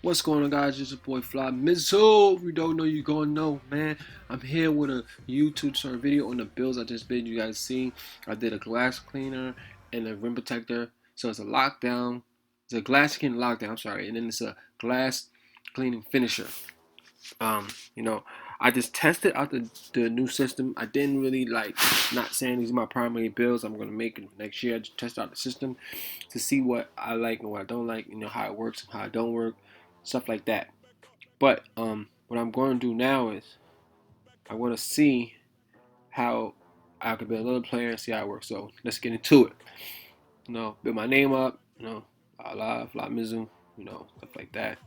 What's going on, guys? It's your boy Fly Mizzo. If you don't know, you gonna know, man. I'm here with a YouTube short video on the builds I just made. You guys see, I did a glass cleaner and a rim protector. So it's a lockdown. It's a glass skin lockdown. I'm sorry, and then it's a glass cleaning finisher. Um, you know, I just tested out the new system. I didn't really like not saying these are my primary builds I'm gonna make next year. I just test out the system to see what I like and what I don't like. How it works and how it don't work, stuff like that. But what I'm going to do now is I want to see how I could build another player and see how it works. So let's get into it. Build my name up. Allah, Fly Mizu. Stuff like that.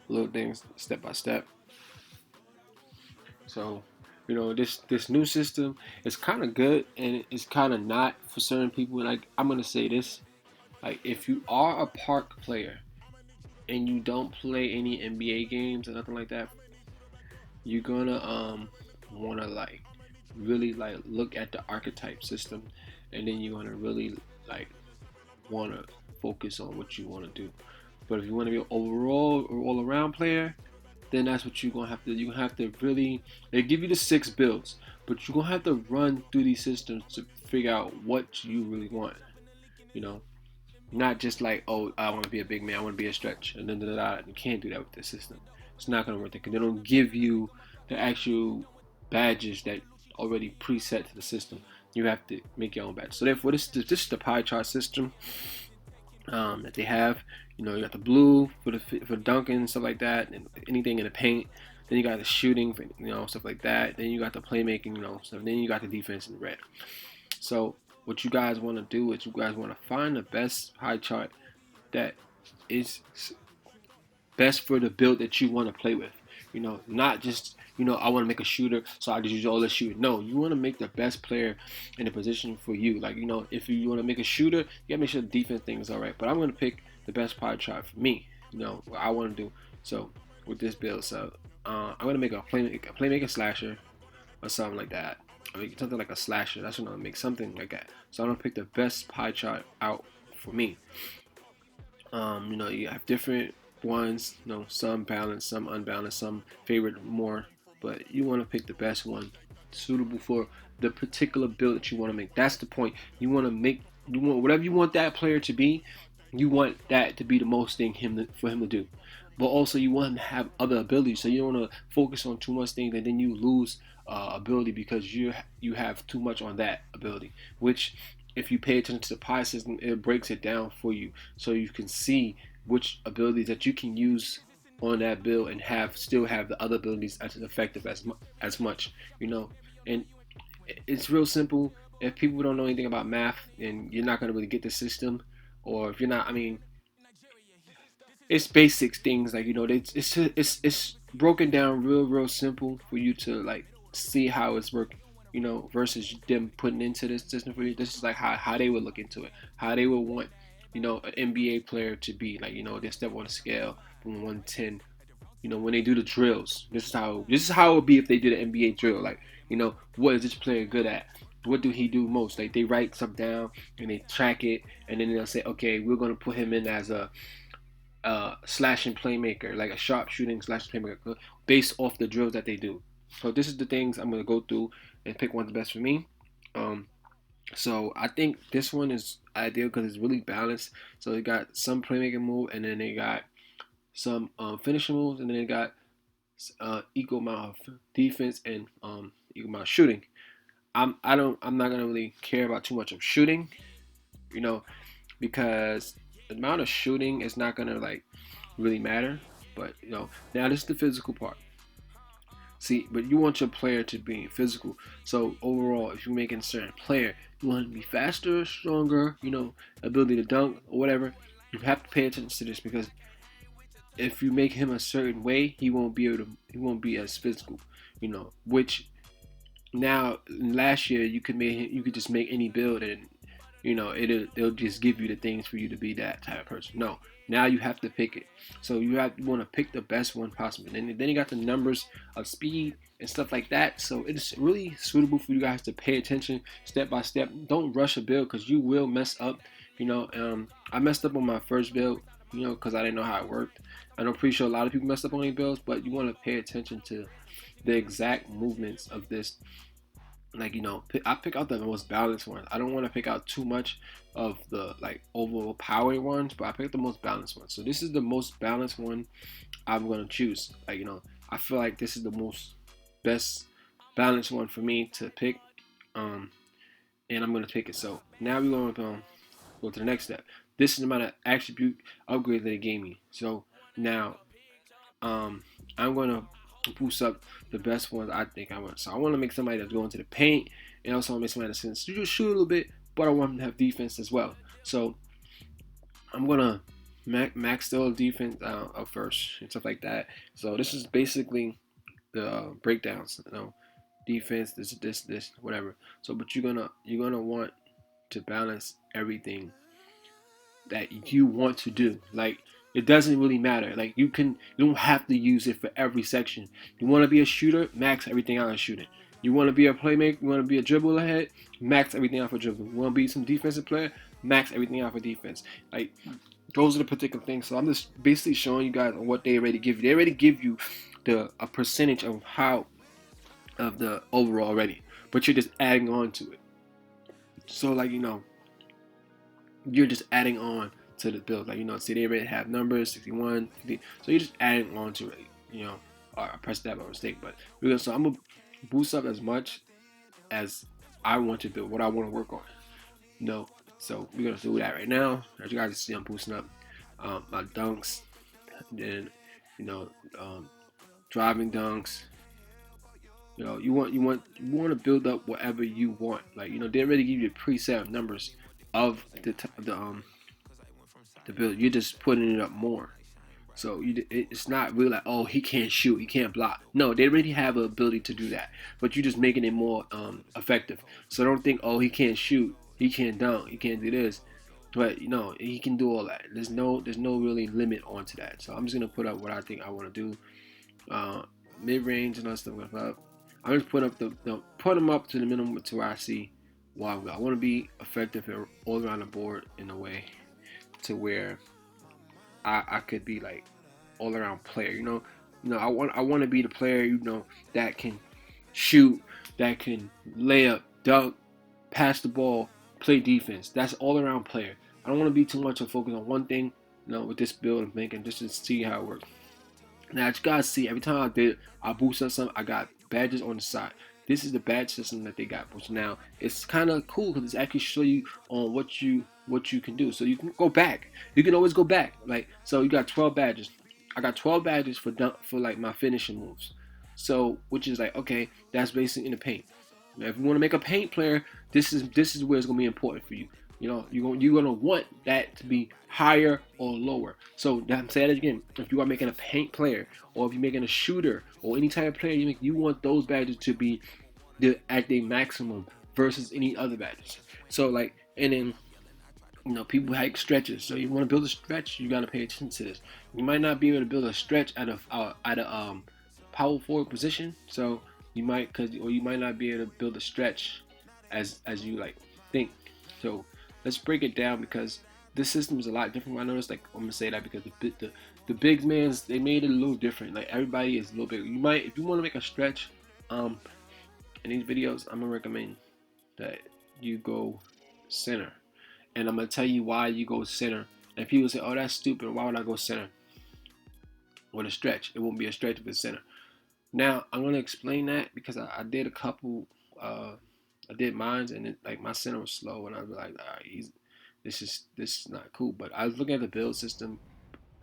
Little things, step by step. So, this new system is kind of good and it's kind of not for certain people. Like, I'm gonna say this: like, if you are a park player and you don't play any NBA games or nothing like that, you're gonna wanna like really like look at the archetype system, and then you're gonna really like wanna focus on what you wanna do. But if you want to be an overall or all around player, then that's what you're gonna have to. You have to really. They give you the 6 builds, but you're gonna have to run through these systems to figure out what you really want. You know, not just like, oh, I want to be a big man, I want to be a stretch, and then you can't do that with this system. It's not gonna work because they don't give you the actual badges that already preset to the system. You have to make your own badge. So therefore, this is the pie chart system that they have. You got the blue for dunking and stuff like that, and anything in the paint. Then you got the shooting, for, stuff like that. Then you got the playmaking, stuff. Then you got the defense in red. So what you guys want to do is you guys want to find the best pie chart that is best for the build that you want to play with. Not just I want to make a shooter, so I just use all the shooting. No, you want to make the best player in the position for you. Like if you want to make a shooter, you gotta make sure the defense thing is all right. But I'm gonna pick the best pie chart for me. What I want to do. So with this build, so I'm gonna make a playmaker slasher or something like that. I mean something like a slasher. That's what I'm gonna make, something like that. So I'm gonna pick the best pie chart out for me. You have different ones, some balanced, some unbalanced, some favored more, but you want to pick the best one suitable for the particular build that you want to make. That's the point. You want whatever you want that player to be, you want that to be the most thing for him to do. But also you want him to have other abilities, so you don't want to focus on too much things and then you lose ability because you have too much on that ability, which if you pay attention to the pie system, it breaks it down for you so you can see which abilities that you can use on that build and still have the other abilities as effective as much. And it's real simple. If people don't know anything about math, and you're not gonna really get the system, or if you're not, I mean, it's basic things like it's broken down real simple for you to like see how it's working. Versus them putting into this system for you. This is like how they would look into it, how they would want an NBA player to be like. They step on a scale from 1 to 10. When they do the drills, this is how it would be if they did an NBA drill. Like, what is this player good at? What do he do most? Like, they write something down and they track it, and then they'll say, okay, we're gonna put him in as a slashing playmaker, like a sharp shooting slashing playmaker, based off the drills that they do. So this is the things I'm gonna go through and pick one of the best for me. So I think this one is ideal because it's really balanced. So they got some playmaking move, and then they got some finishing moves, and then they got equal amount of defense and equal amount of shooting. I'm not gonna really care about too much of shooting, you know, because the amount of shooting is not gonna like really matter. But now this is the physical part. See, but you want your player to be physical. So overall, if you're making a certain player, you want to be faster, stronger, ability to dunk or whatever. You have to pay attention to this because if you make him a certain way, he won't be as physical. Which now last year you could just make any build and they'll just give you the things for you to be that type of person. No, now you have to pick it. So you want to pick the best one possible. And then you got the numbers of speed and stuff like that. So it's really suitable for you guys to pay attention step by step. Don't rush a build because you will mess up. I messed up on my first build. because I didn't know how it worked. I know pretty sure a lot of people messed up on their builds, but you want to pay attention to the exact movements of this. Like, I pick out the most balanced ones. I don't want to pick out too much of the like overpowered ones, but I picked the most balanced ones. So this is the most balanced one I'm gonna choose. Like, I feel like this is the most best balanced one for me to pick. Um, and I'm gonna pick it. So now we're going to go to the next step. This is the amount of attribute upgrade that it gave me. So now, I'm gonna boost up the best ones I think I want. So I want to make somebody that's going to the paint, and also want to make somebody that's going to shoot a little bit, but I want them to have defense as well. So I'm gonna max still defense up first and stuff like that. So this is basically the breakdowns. Defense, this, whatever. So, but you're gonna want to balance everything that you want to do. Like, it doesn't really matter. Like, you don't have to use it for every section. You want to be a shooter, max everything out of shooting. You want to be a playmaker, you want to be a dribble ahead, max everything out for dribbling. You want to be some defensive player, max everything out for defense. Like, those are the particular things. So I'm just basically showing you guys what they already give you. They already give you a percentage of the overall already, but you're just adding on to it. So, like, you're just adding on to the build. Like, see, they already have numbers 61, 50, so you're just adding on to it. Or I pressed that by mistake, but so I'm gonna boost up as much as I want to build, what I want to work on. So we're gonna do that right now. As you guys see, I'm boosting up my dunks, then driving dunks. You want to build up whatever you want. Like, they already give you preset numbers of the build. You're just putting it up more. So it's not really like, oh, he can't shoot, he can't block. No, they already have an ability to do that, but you're just making it more effective. So don't think, oh, he can't shoot, he can't dunk, he can't do this, but he can do all that. There's no really limit onto that. So I'm just gonna put up what I think I want to do. Mid range and other stuff like that. I'm just put them up to the minimum to where I see why I want to be effective all around the board in a way to where I could be like all around player. I want to be the player that can shoot, that can lay up, dunk, pass the ball, play defense. That's all around player. I don't want to be too much of focus on one thing. With this build I'm thinking just to see how it works. Now, as you guys see, every time I boost up something, I got badges on the side. This is the badge system that they got. So now it's kind of cool because it's actually show you on what you can do. So you can go back. You can always go back. Like, so you got 12 badges. I got 12 badges for like my finishing moves. So, which is like, okay, that's basically in the paint. Now, if you want to make a paint player, this is where it's gonna be important for you. You're gonna want that to be higher or lower. So I'm saying it again. If you are making a paint player, or if you're making a shooter, or any type of player you make, you want those badges to be at the maximum versus any other badges. So like, and then people hike stretches. So you want to build a stretch, you gotta pay attention to this. You might not be able to build a stretch at a power forward position. So you might not be able to build a stretch as you like think. So let's break it down because this system is a lot different. I noticed, like, I'm gonna say that because the big mans, they made it a little different. Like, everybody is a little bit. You might, if you want to make a stretch, in these videos, I'm gonna recommend that you go center, and I'm gonna tell you why you go center. And people say, "Oh, that's stupid. Why would I go center with a stretch? It won't be a stretch if it's center." Now I'm gonna explain that because I did a couple. I did mines and like my center was slow, and I was like, all right, this is not cool. But I was looking at the build system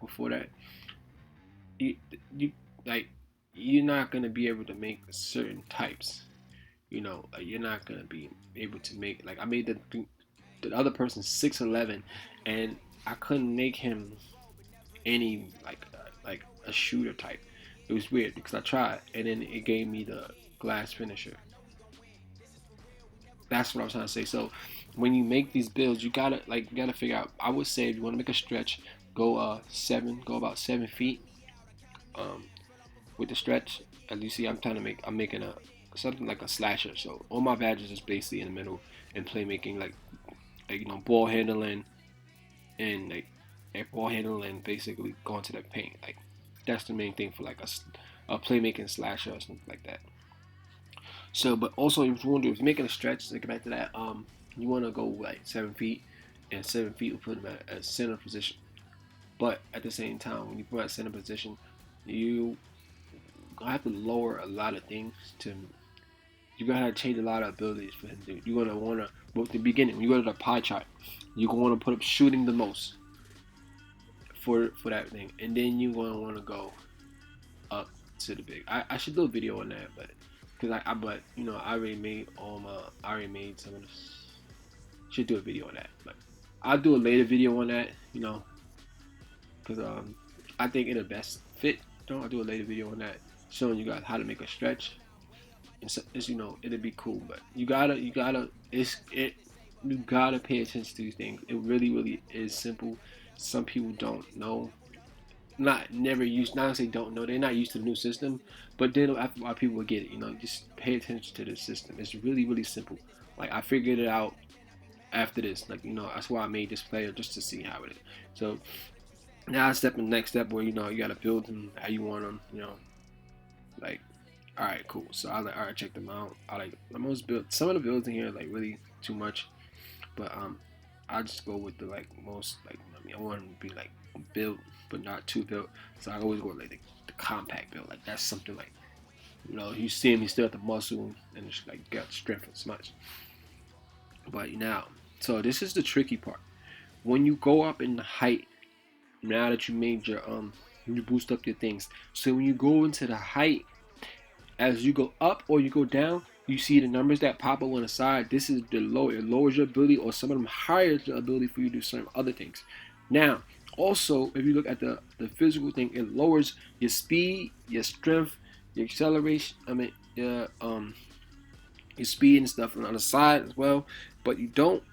before that. You like, you're not gonna be able to make certain types. Like, you're not gonna be able to make, like, I made the other person 6'11", and I couldn't make him any like a shooter type. It was weird because I tried, and then it gave me the glass finisher. That's what I was trying to say. So when you make these builds, you gotta figure out. I would say if you want to make a stretch, go about 7 feet with the stretch. As you see, I'm making a something like a slasher. So all my badges is basically in the middle and playmaking, like ball handling and like and ball handling and basically going to the paint. Like that's the main thing for like a playmaking slasher or something like that. So, but also if you want to do, if you're making a stretch, to get back to that, you want to go like 7 feet, and 7 feet will put him at a center position. But at the same time, when you put him at center position, you have to lower a lot of things to. You're gonna have to change a lot of abilities for him to do. You're gonna wanna, well, at the beginning, when you go to the pie chart, you're gonna wanna put up shooting the most for that thing, and then you're gonna wanna go up to the big. I should do a video on that, but because but you know, I already made some of this. Should do a video on that, but I'll do a later video on that. You know, because I think it'll best fit. I'll do a later video on that, showing you guys how to make a stretch. And so, you know, it'll be cool, but you gotta pay attention to these things. It really is simple. Some people don't know, not to say don't know, they're not used to the new system, but then after a while people will get it. You know, just pay attention to the system. It's really simple. Like I figured it out after this. Like, you know, that's why I made this player, just to see how it is. So now next step where, you know, you gotta build them how you want them. You know, like, all right, cool. So I like, all right, check them out. I like the most build. Some of the builds in here are like really too much, but I just go with the like most, like, I mean, I want to be like built but not too built. So I always go with like the compact build. Like that's something like, you know, you see him, he still got the muscle and it's like got strength and much. But now, so this is the tricky part. When you go up in the height, now that you made your you boost up your things. So when you go into the height, as you go up or you go down, you see the numbers that pop up on the side. This is the lower. It lowers your ability, or some of them higher the ability for you to do certain other things. Now, also, if you look at the physical thing, it lowers your speed, your strength, your acceleration. I mean, your speed and stuff on the side as well. But you don't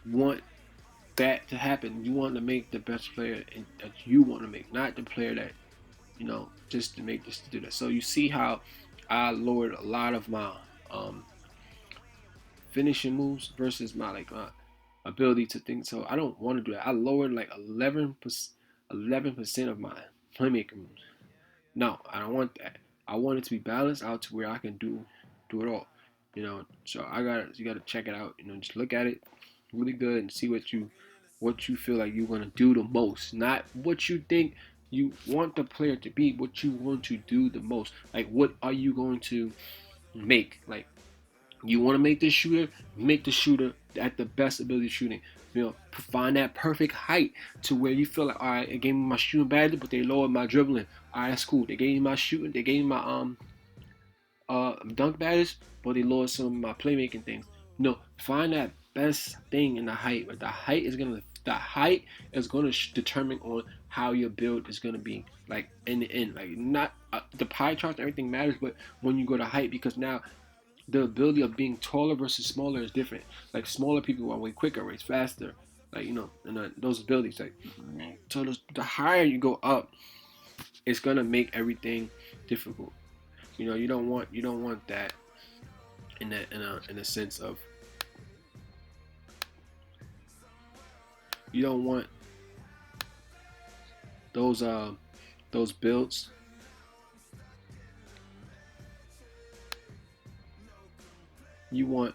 want that to happen. You want to make the best player that you want to make, not the player that, you know, just to make this to do that. So you see how I lowered a lot of my finishing moves versus my like ability to think. So I don't want to do that. I lowered like 11% of my playmaking moves. No, I don't want that. I want it to be balanced out to where I can do it all. You know, so you gotta check it out. You know, just look at it really good and see what you feel like you're gonna do the most, not what you think you want the player to be, what you want to do the most. Like, what are you going to make? Like, you want to make the shooter at the best ability shooting. You know, find that perfect height to where you feel like, all right, it gave me my shooting badly, but they lowered my dribbling. All right, that's cool. They gave me my shooting, they gave me my dunk badges, but they lowered some of my playmaking things. No, find that best thing in the height. But the height is gonna determine on how your build is gonna be. Like in the end, like not the pie chart and everything matters, but when you go to height, because now the ability of being taller versus smaller is different. Like smaller people are way quicker, race faster. Like, you know, and those abilities. Like, so the higher you go up, it's gonna make everything difficult. You know, you don't want that in a sense of, you don't want those builds you want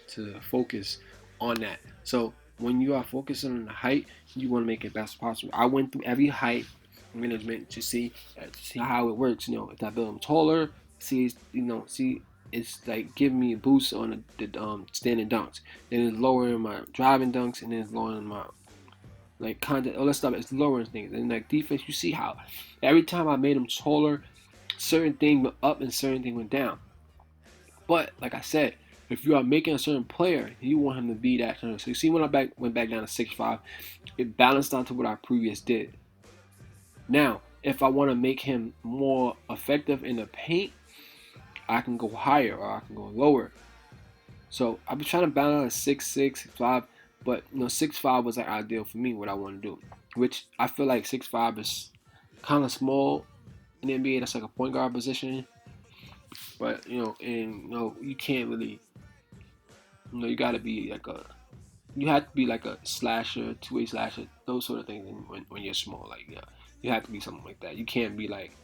to focus on that. So when you are focusing on the height, you want to make it best possible. I went through every height management to see how it works. You know, if I build them taller, see it's like giving me a boost on the standing dunks. Then it's lowering my driving dunks, and then it's lowering my like content, all that stuff. It's lowering things. And like defense, you see how every time I made them taller, certain thing went up and certain thing went down. But like I said, if you are making a certain player, you want him to be that. So you see, when I went back down to 6'5", it balanced out to what I previous did. Now, if I want to make him more effective in the paint, I can go higher or I can go lower. So I've been trying to balance 6'6", 6'5", but you know, 6'5" was like ideal for me, what I want to do. Which I feel like 6'5" is kind of small in the NBA. That's like a point guard position. But you know, and you know, you can't really, you know, you gotta be like you have to be like a slasher, two-way slasher, those sort of things when you're small. Like yeah, you have to be something like that. You can't be like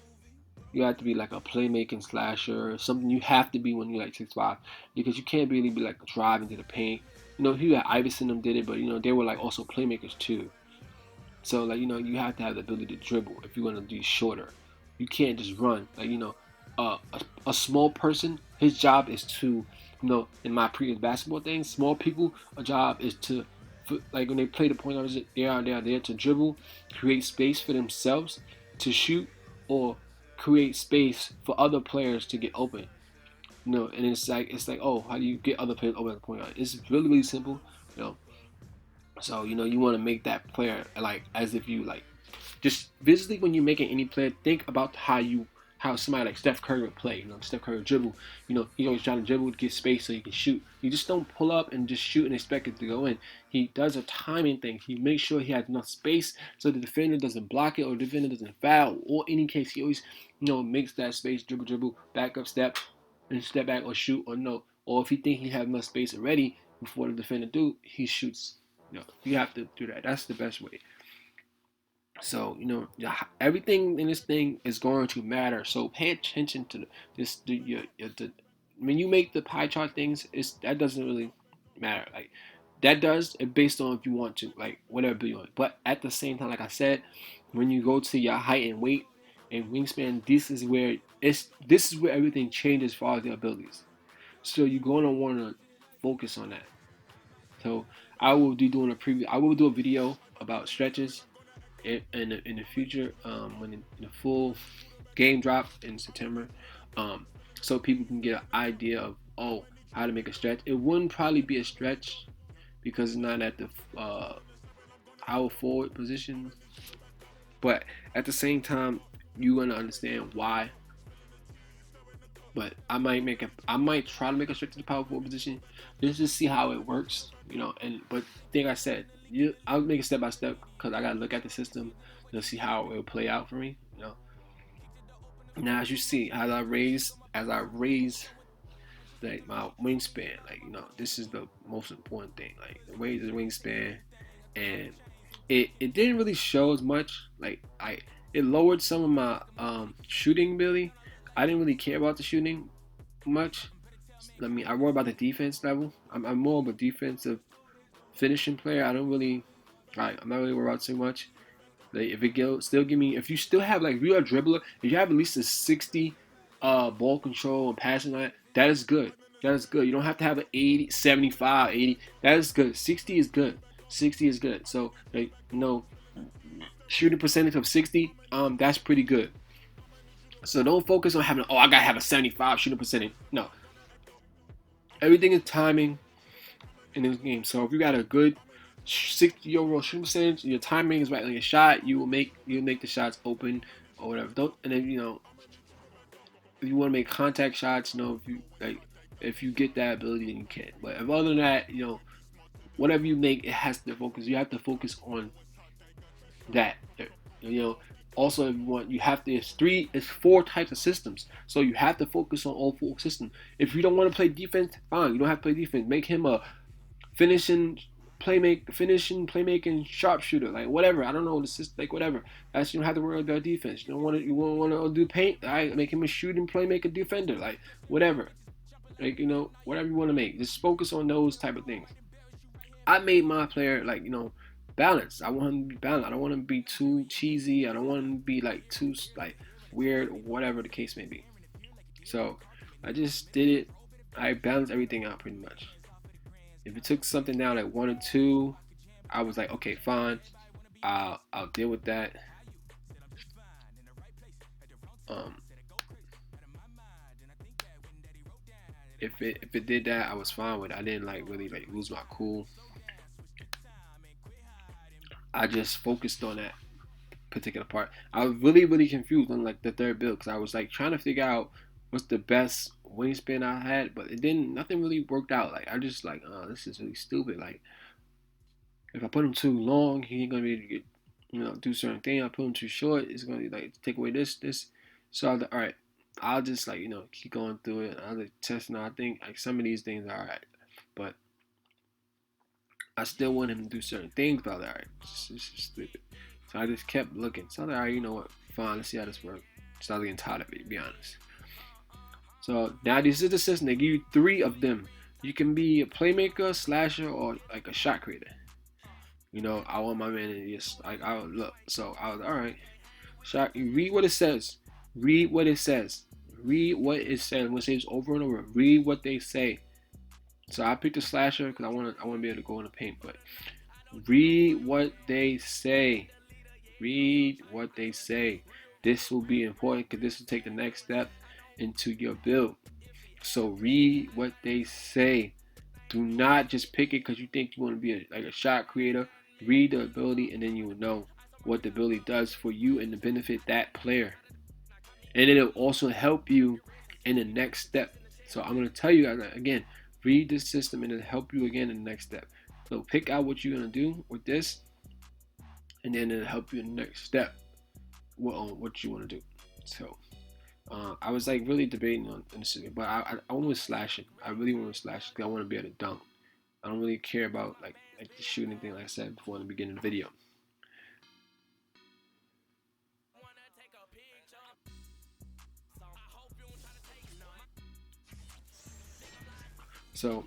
you have to be like a playmaking slasher or something. You have to be when you're like 6'5", because you can't really be like driving to the paint. You know, Hugh Iverson them did it, but you know they were like also playmakers too. So like you have to have the ability to dribble if you want to be shorter. You can't just run. Like a small person, his job is to in my previous basketball things, small people, a job is to like when they play the point guards, they are there to dribble, create space for themselves to shoot, or create space for other players to get open. And it's like, oh, how do you get other players open at the point guard? It's really really simple. You know, so you want to make that player like as if you like just visually when you're making any player, think about how somebody like Steph Curry would play. Steph Curry would dribble. He's always trying to dribble to get space so he can shoot. You just don't pull up and just shoot and expect it to go in. He does a timing thing. He makes sure he has enough space so the defender doesn't block it or the defender doesn't foul. Or any case, he always makes that space, dribble, back up, step, and step back or shoot or no. Or if he think he has enough space already before the defender do, he shoots. You have to do that. That's the best way. So everything in this thing is going to matter. So pay attention to when you make the pie chart things. That doesn't really matter. Like that does it based on if you want to, like whatever you want. But at the same time, like I said, when you go to your height and weight and wingspan, this is where everything changes as far as the abilities. So you're gonna want to focus on that. So I will be doing a preview. I will do a video about stretches in the future when the full game drop in September, so people can get an idea of how to make a stretch. It wouldn't probably be a stretch because it's not at the power forward position, but at the same time you're gonna understand why. But I might try to make a stretch to the power forward position just to see how it works, but like I said, I'll make it step by step because I gotta look at the system to see how it will play out for me. Now as you see, as I raise like my wingspan, like this is the most important thing. Like the raise the wingspan, and it didn't really show as much. Like it lowered some of my shooting ability. I didn't really care about the shooting much. I worry about the defense level. I'm more of a defensive finishing player. I'm not really worried about too much. Like if still give me, if you still have like, if you're a dribbler, if you have at least a 60 ball control and passing line, that is good. That is good. You don't have to have an 80, 75, 80. That is good. 60 is good. 60 is good. So like shooting percentage of 60, that's pretty good. So don't focus on having, I gotta have a 75 shooting percentage. No, everything is timing in this game. So if you got a good 60 overall shooting percentage, your timing is right on your shot, you'll make the shots open or whatever. Don't and then if you want to make contact shots, if you get that ability, then you can. But if other than that, whatever you make, it has to focus. You have to focus on that. You know, Also, if you want, you have to. It's four types of systems, so you have to focus on all four systems. If you don't want to play defense, fine. You don't have to play defense. Make him a finishing playmaking sharpshooter, like whatever. I don't know the system, like whatever. That's You don't have to worry about defense. You don't want to do paint. All right, make him a shooting playmaker defender, like whatever. Like whatever you want to make. Just focus on those type of things. I made my player like balanced. I want him to be balanced. I don't want him to be too cheesy. I don't want him to be like too like weird, whatever the case may be. So I just did it. I balanced everything out pretty much. If it took something down like one or two, I was like, okay, fine. I'll deal with that. Um, if it did that, I was fine with it. I didn't like really like lose my cool. I just focused on that particular part. I was really really confused on like the third build because I was like trying to figure out what's the best wingspan I had, but it didn't. Nothing really worked out. Like I just like, oh, this is really stupid. Like if I put him too long, he ain't gonna be able to get, do certain thing. I put him too short, it's gonna be like take away this. So I was like, all right, I'll just like keep going through it. I was like testing. I think like some of these things are alright, but I still want him to do certain things, but I was like, all right, this is stupid. So I just kept looking. So I was like, all right, you know what? Fine, let's see how this works. Started getting tired of it, to be honest. So now this is the system. They give you 3 of them. You can be a playmaker, slasher, or like a shot creator. You know, I want my man to just like I would look. So I was all right. Shot. You read what it says. Read what it says. Read what it says. I'm gonna say this over and over. Read what they say. So I picked a slasher because I want to be able to go in the paint. But read what they say. Read what they say. This will be important because this will take the next step into your build. So read what they say. Do not just pick it because you think you want to be like a shot creator. Read the ability and then you will know what the ability does for you and to benefit that player. And it'll also help you in the next step. So I'm going to tell you guys again, read this system and it'll help you again in the next step. So pick out what you're going to do with this and then it'll help you in the next step what you want to do. So I was like really debating on this, but I want to slash it. I really want to slash it because I want to be able to dunk. I don't really care about like the shooting thing, like I said before in the beginning of the video. So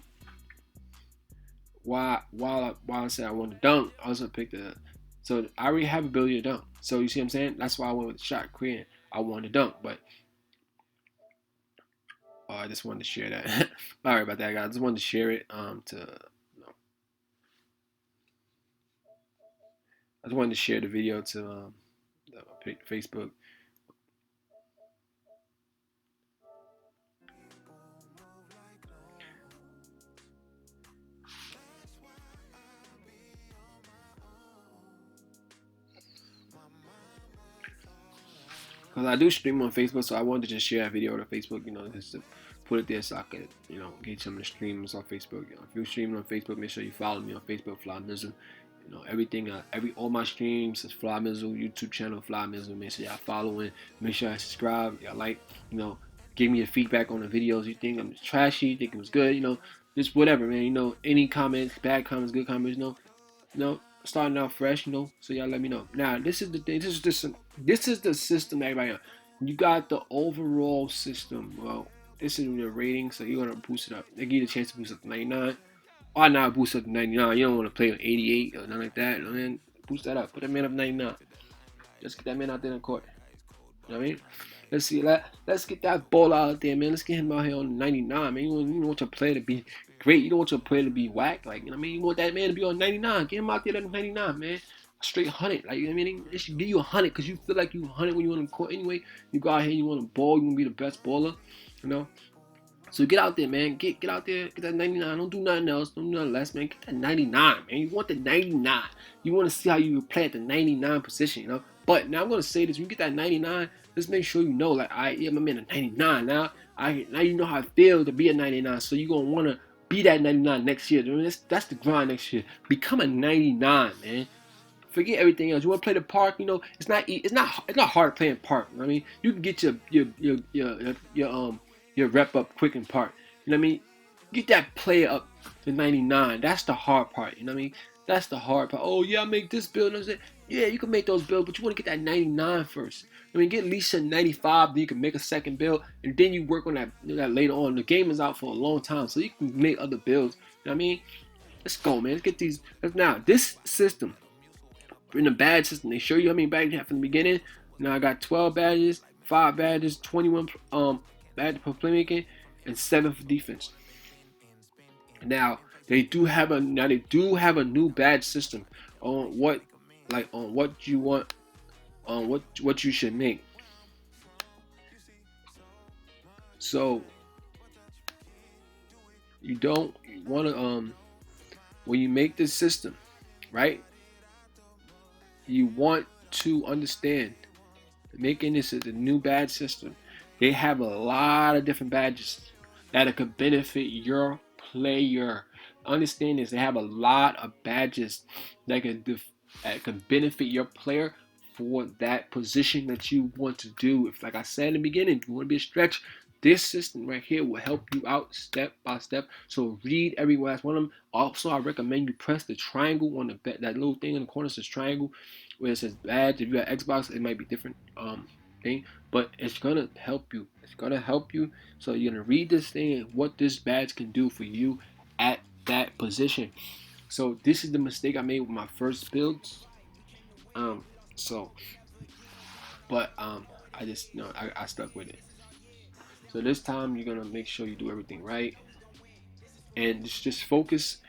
while I said I want to dunk, I also picked the. So I already have ability to dunk. So you see what I'm saying? That's why I went with the shot creating. I wanted to dunk, but I just wanted to share that. Sorry about that, guys. I just wanted to share it. I just wanted to share the video to Facebook. Because I do stream on Facebook, so I wanted to just share that video to Facebook, you know, just to put it there so I could, you know, get some of the streams on Facebook. You know, if you're streaming on Facebook, make sure you follow me on Facebook, Fly Mizzle. You know, everything, all my streams is Fly Mizzle, YouTube channel, Fly Mizzle. Make sure y'all following, make sure I subscribe, y'all like, you know, give me your feedback on the videos. You think I'm trashy, think it was good, you know, just whatever, man. You know, any comments, bad comments, good comments, you know, starting out fresh, you know. So y'all let me know. Now, this is the thing. This is the system, everybody. You got the overall system. Well, this is your rating, so you're gonna boost it up. They give you the chance to boost up to 99. Or not boost up to 99. You don't want to play on 88 or nothing like that. You know, man, boost that up. Put that man up 99. Just get that man out there in the court. You know what I mean? Let's see. Let's get that ball out there, man. Let's get him out here on 99, man. You want your player to be great. You don't want your player to be whack. Like, you know what I mean? You want that man to be on 99. Get him out there at 99, man. Straight 100. Like, you know what I mean? It should give you 100 because you feel like you 100 when you on the court anyway. You go out here, you want to ball. You want to be the best baller, you know? So get out there, man. Get out there. Get that 99. Don't do nothing else. Don't do nothing less, man. Get that 99, man. You want the 99. You want to see how you play at the 99 position, you know? But now I'm going to say this. When you get that 99, just make sure you know, like, I'm a man at 99 now. Now you know how I feel to be a 99. So you're going to want to be that 99 next year. I mean, that's the grind next year. Become a 99, man. Forget everything else. You want to play the park, you know? It's not hard playing park. I mean, you can get your rep up quick and part. You know what I mean? Get that player up to 99. That's the hard part. You know what I mean? That's the hard part. Oh yeah, I make this build. And yeah, you can make those builds, but you want to get that 99 first. I mean, get at least a 95, then you can make a second build, and then you work on that later on. The game is out for a long time, so you can make other builds. You know what I mean? Let's go, man. Let's get these. Now, this system, in the badge system, they show you how many badges you have from the beginning. Now I got 12 badges, 5 badges, 21 badges for playmaking, and 7 for defense. Now they do have a new badge system on what you want, on what you should make. So you don't want to when you make this system, right? You want to understand making this as a new badge system. They have a lot of different badges that could benefit your player. Understand this. They have a lot of badges that could benefit your player for that position that you want to do. If, like I said in the beginning, if you want to be a stretch, This system right here will help you out step by step. So read every last one of them. Also, I recommend you press the triangle on the that little thing in the corner says triangle, where it says badge. If you have Xbox, it might be different thing, but it's gonna help you. It's gonna help you. So you're gonna read this thing and what this badge can do for you at that position. So this is the mistake I made with my first builds. Um, so, but I just I stuck with it. So this time you're gonna make sure you do everything right, and just focus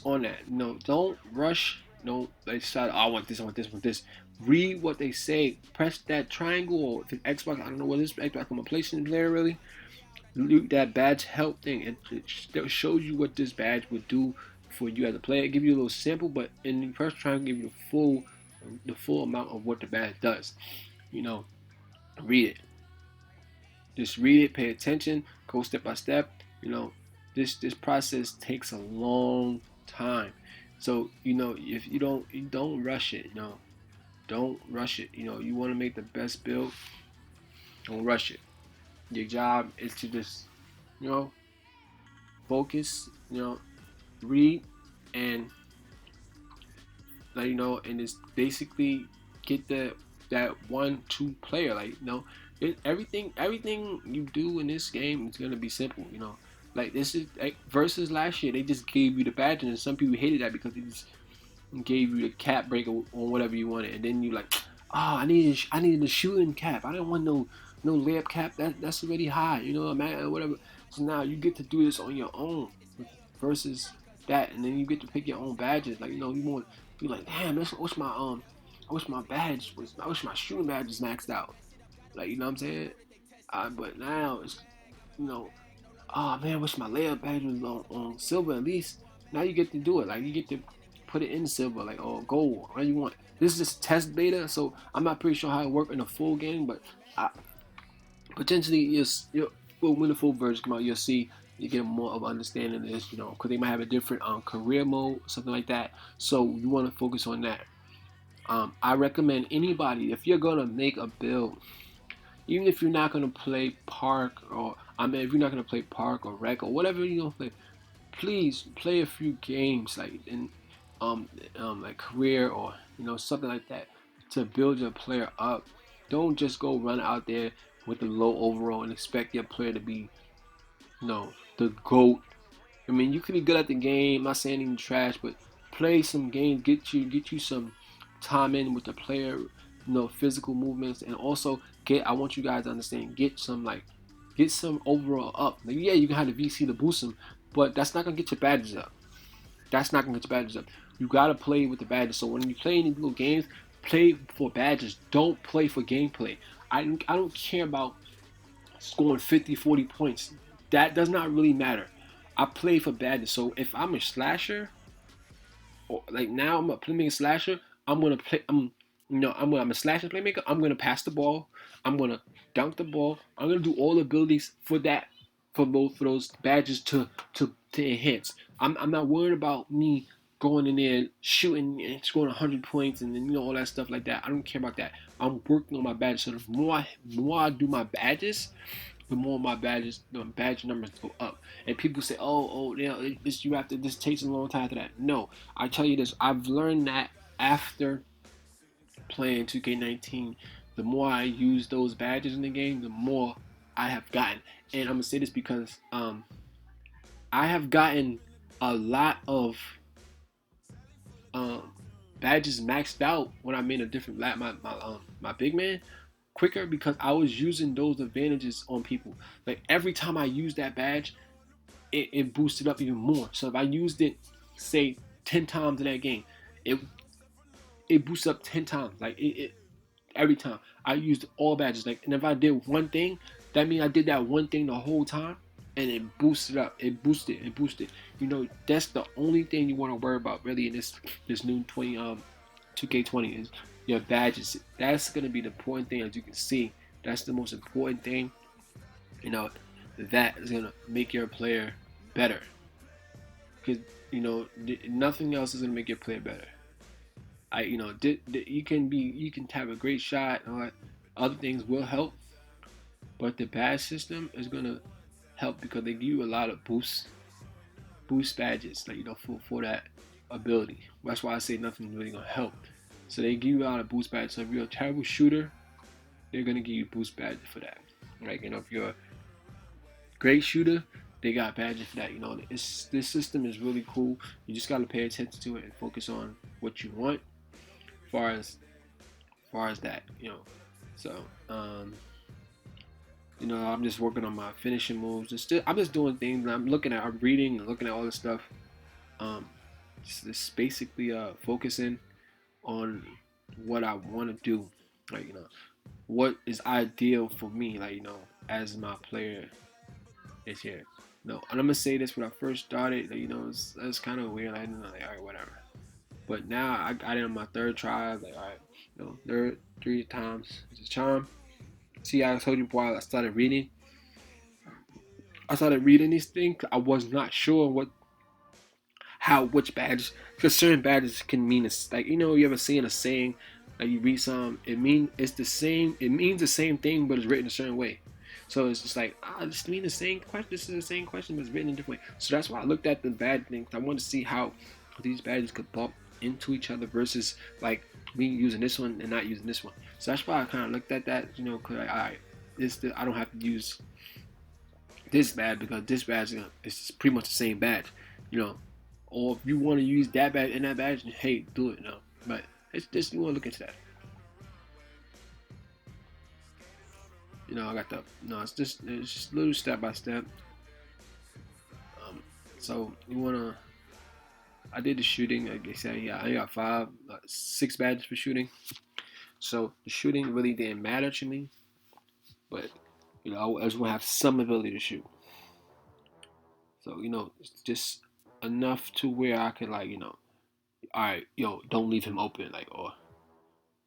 on that. No, don't rush. No, like decide, oh, I want this, I want this, I want this. Read what they say. Press that triangle, or if it's Xbox, I don't know what this Xbox. I'm a PlayStation player really. That badge help thing. It shows you what this badge would do for you as a player. Give you a little sample, but in the first triangle, give you the full amount of what the badge does. You know, read it. Just read it, pay attention, go step by step. You know, this process takes a long time. So if you don't rush it. Don't rush it. You want to make the best build. Don't rush it. Your job is to just you know focus. Read and and just basically get that 1-2 player. Everything you do in this game is gonna be simple. Like this is like versus last year. They just gave you the badge, and some people hated that because they just gave you the cap breaker on whatever you wanted, and then you like, oh, I needed a shooting cap. I didn't want no layup cap. That's already high. Man, whatever. So now you get to do this on your own versus that, and then you get to pick your own badges. You want be like, damn, I wish my I wish my shooting badge is maxed out. What I'm saying? But now it's you know, oh man, I wish my layup badge was on silver at least. Now you get to do it. Like you get to put it in silver, or gold, whatever you want. This is just test beta, so I'm not pretty sure how it works in a full game, but potentially when the full version come out, you'll see you get more of understanding of this, because they might have a different career mode, something like that. So you want to focus on that. I recommend anybody, if you're gonna make a build, even if you're not gonna play park, or if you're not gonna play park or rec or whatever you don't play, please play a few games like in like career, or something like that, to build your player up. Don't just go run out there with the low overall and expect your player to be the GOAT. I mean, you can be good at the game. I'm not saying anything trash, but play some games. Get you some time in with the player. Physical movements, and also I want you guys to understand. Get some overall up. Yeah, you can have the VC to boost them, but that's not gonna get your badges up. That's not gonna get your badges up. You gotta play with the badges. So when you play any little games, play for badges. Don't play for gameplay. I don't care about scoring 50, 40 points. That does not really matter. I play for badges. So if I'm a slasher, or like now I'm a playmaker slasher, I'm gonna play. I'm a slasher playmaker. I'm gonna pass the ball. I'm gonna dunk the ball. I'm gonna do all the abilities for that, for those badges to enhance. I'm not worried about me going in there shooting and scoring 100 points and then all that stuff like that. I don't care about that. I'm working on my badges. So the more I do my badges, the more my badge numbers go up. And people say, you have to. This takes a long time after that. No, I tell you this. I've learned that after playing 2K19, the more I use those badges in the game, the more I have gotten. And I'm gonna say this because I have gotten a lot of badges maxed out when I made a different my big man quicker, because I was using those advantages on people. Like every time I used that badge, it boosted up even more. So if I used it, say 10 times in that game, it boosts up 10 times. Like every time I used all badges. And if I did one thing, that means I did that one thing the whole time, and it boosted up. It boosted. That's the only thing you want to worry about really in this new 2K20 is your badges. That's gonna be the important thing, as you can see. That's the most important thing. That is gonna make your player better. Because nothing else is gonna make your player better. You can have a great shot, or other things will help, But the badge system is gonna help because they give you a lot of boost badges, like for that ability. That's why I say nothing's really gonna help. So they give you a lot of boost badges. So if you're a terrible shooter, they're gonna give you boost badges for that. Like if you're a great shooter, they got badges for that. This system is really cool. You just gotta pay attention to it and focus on what you want, as far as that. So I'm just working on my finishing moves. I'm just doing things. I'm reading and looking at all this stuff. Um, just basically focusing on what I want to do. Like what is ideal for me. Like as my player this year. No, and I'm gonna say this when I first started. It's kind of weird. Like, all right, whatever. But now I got it on my third try. Like, all right, third 3 times is a charm. See, I told you before I started reading. I started reading these things. I was not sure which badges, because certain badges can mean it's like you ever seen a saying, like you read some, it means the same thing, but it's written a certain way. So it's just like, this mean the same question. This is the same question, but it's written in a different way. So that's why I looked at the bad things. I wanted to see how these badges could bump into each other versus like me using this one and not using this one. So that's why I kind of looked at that, cause I don't have to use this badge because this badge is pretty much the same badge, Or if you want to use that badge and that badge, hey, do it. No, but it's just you want to look into that. I got the it's just little step by step. So you wanna. I did the shooting. Like I said, yeah, I got 6 badges for shooting. So the shooting really didn't matter to me, but I just want to have some ability to shoot. So it's just enough to where I can all right, don't leave him open, like or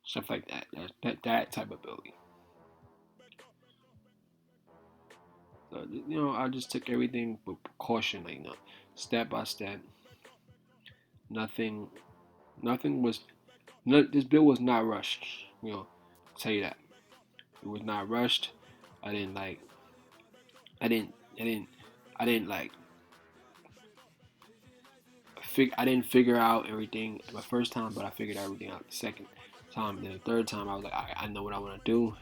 stuff like that. That type of ability. So I just took everything with precaution, like step by step. Nothing, nothing was. This build was not rushed. I'll tell you that it was not rushed. I didn't like. I didn't. I didn't. I didn't like. I didn't figure out everything the first time, but I figured everything out the second time. Then the third time, I was like, I know what I want to do.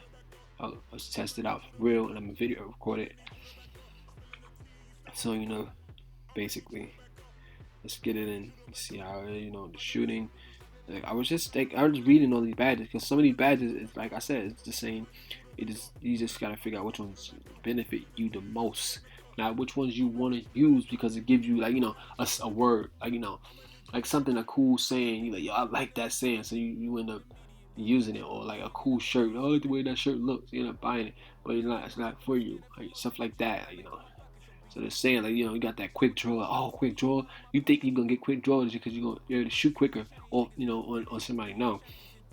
Let's test it out for real, and I'm gonna video record it. So basically, let's get it in. See how the shooting. Like I was reading all these badges because some of these badges, it's like I said, it's the same. You just gotta figure out which ones benefit you the most. Not which ones you want to use because it gives you like a word, like something, a cool saying. You like, yo, I like that saying, so you end up using it, or like a cool shirt. Oh, the way that shirt looks, you end up buying it, but it's not for you. Like, stuff like that, So they're saying like you got that quick draw. Oh, quick draw. You think you're gonna get quick draws because you're able to shoot quicker, or on somebody. No,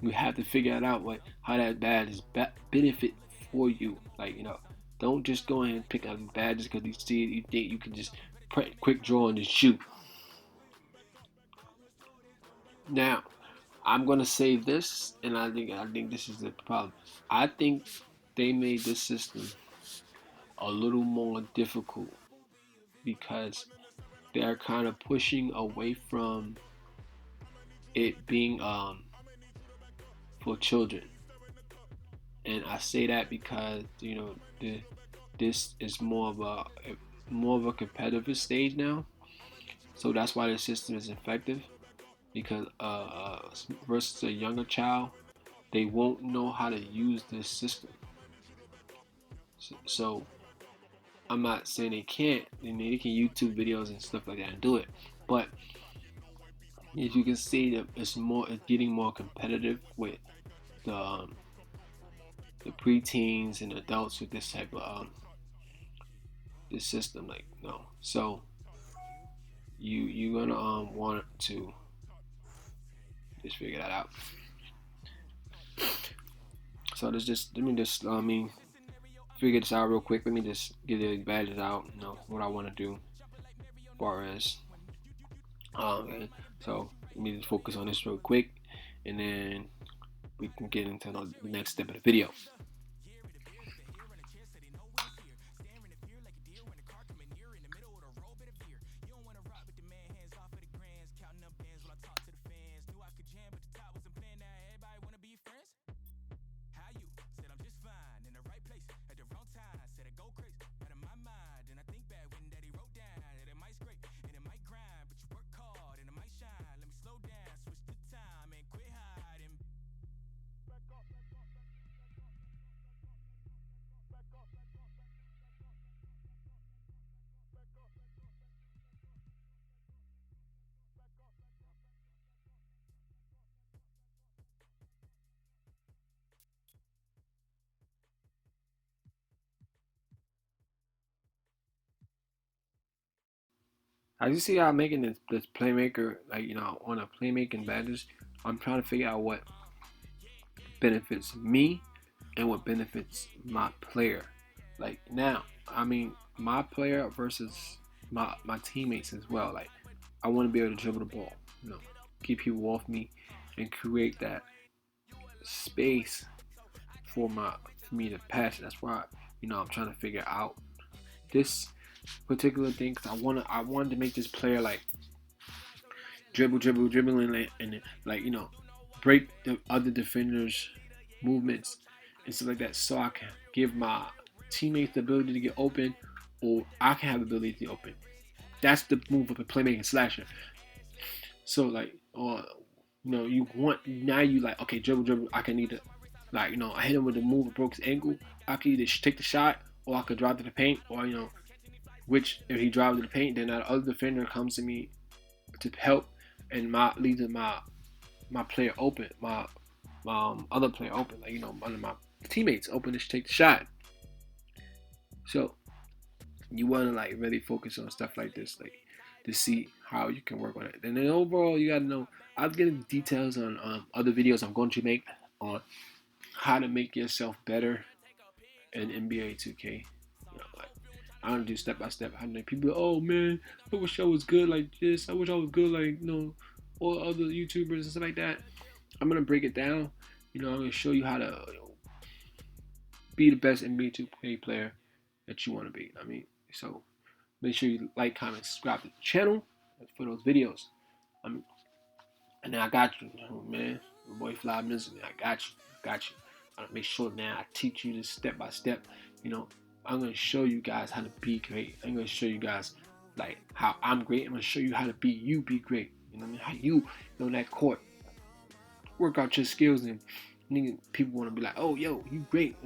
you have to figure it out how that badge is benefit for you. Like don't just go ahead and pick out badges because you see it. You think you can just quick draw and just shoot. Now, I'm gonna say this, and I think this is the problem. I think they made this system a little more difficult because they're kind of pushing away from it being for children, and I say that because this is more of a competitive stage now, so that's why the system is effective. Because versus a younger child, they won't know how to use this system. So I'm not saying they can't. They can YouTube videos and stuff like that and do it, but as you can see, that it's getting more competitive with the preteens and adults with this type of this system. Like no, so you're gonna want to just figure that out. So let me just figure this out real quick. Let me just get the badges out. What I want to do, as far as and so let me just focus on this real quick, and then we can get into the next step of the video. As you see, I'm making this playmaker, like, on a playmaking badges. I'm trying to figure out what benefits me and what benefits my player. Like now, I mean, my player versus my teammates as well. Like, I want to be able to dribble the ball, keep people off me, and create that space for me to pass. That's why I'm trying to figure out this particular thing, because I wanted to make this player like dribbling, and like break the other defenders' movements and stuff like that, so I can give my teammates the ability to get open, or I can have the ability to get open. That's the move of a playmaking slasher. So like, or you want, now you like, okay, dribble. I can either, like, I hit him with the move and broke his ankle. I could either take the shot, or I could drive to the paint, or which if he drives to the paint, then that other defender comes to me to help, and leaves my player open, my other player open, like one of my teammates open to take the shot. So you want to like really focus on stuff like this, like to see how you can work on it. And then overall, you gotta know. I'll get into details on other videos I'm going to make on how to make yourself better in NBA 2K. Like, I don't do step by step. How to make people, oh man, I wish I was good like this. I wish I was good like all other YouTubers and stuff like that. I'm gonna break it down. I'm gonna show you how to be the best NBA 2K player that you want to be. I mean, so make sure you like, comment, subscribe to the channel for those videos. And then I got you, man. My boy Fly Misery, I got you. I make sure now I teach you this step by step. I'm gonna show you guys how to be great. I'm gonna show you guys like how I'm great. I'm gonna show you how to be great. How you on that court work out your skills, and people want to be like, oh, yo, you great.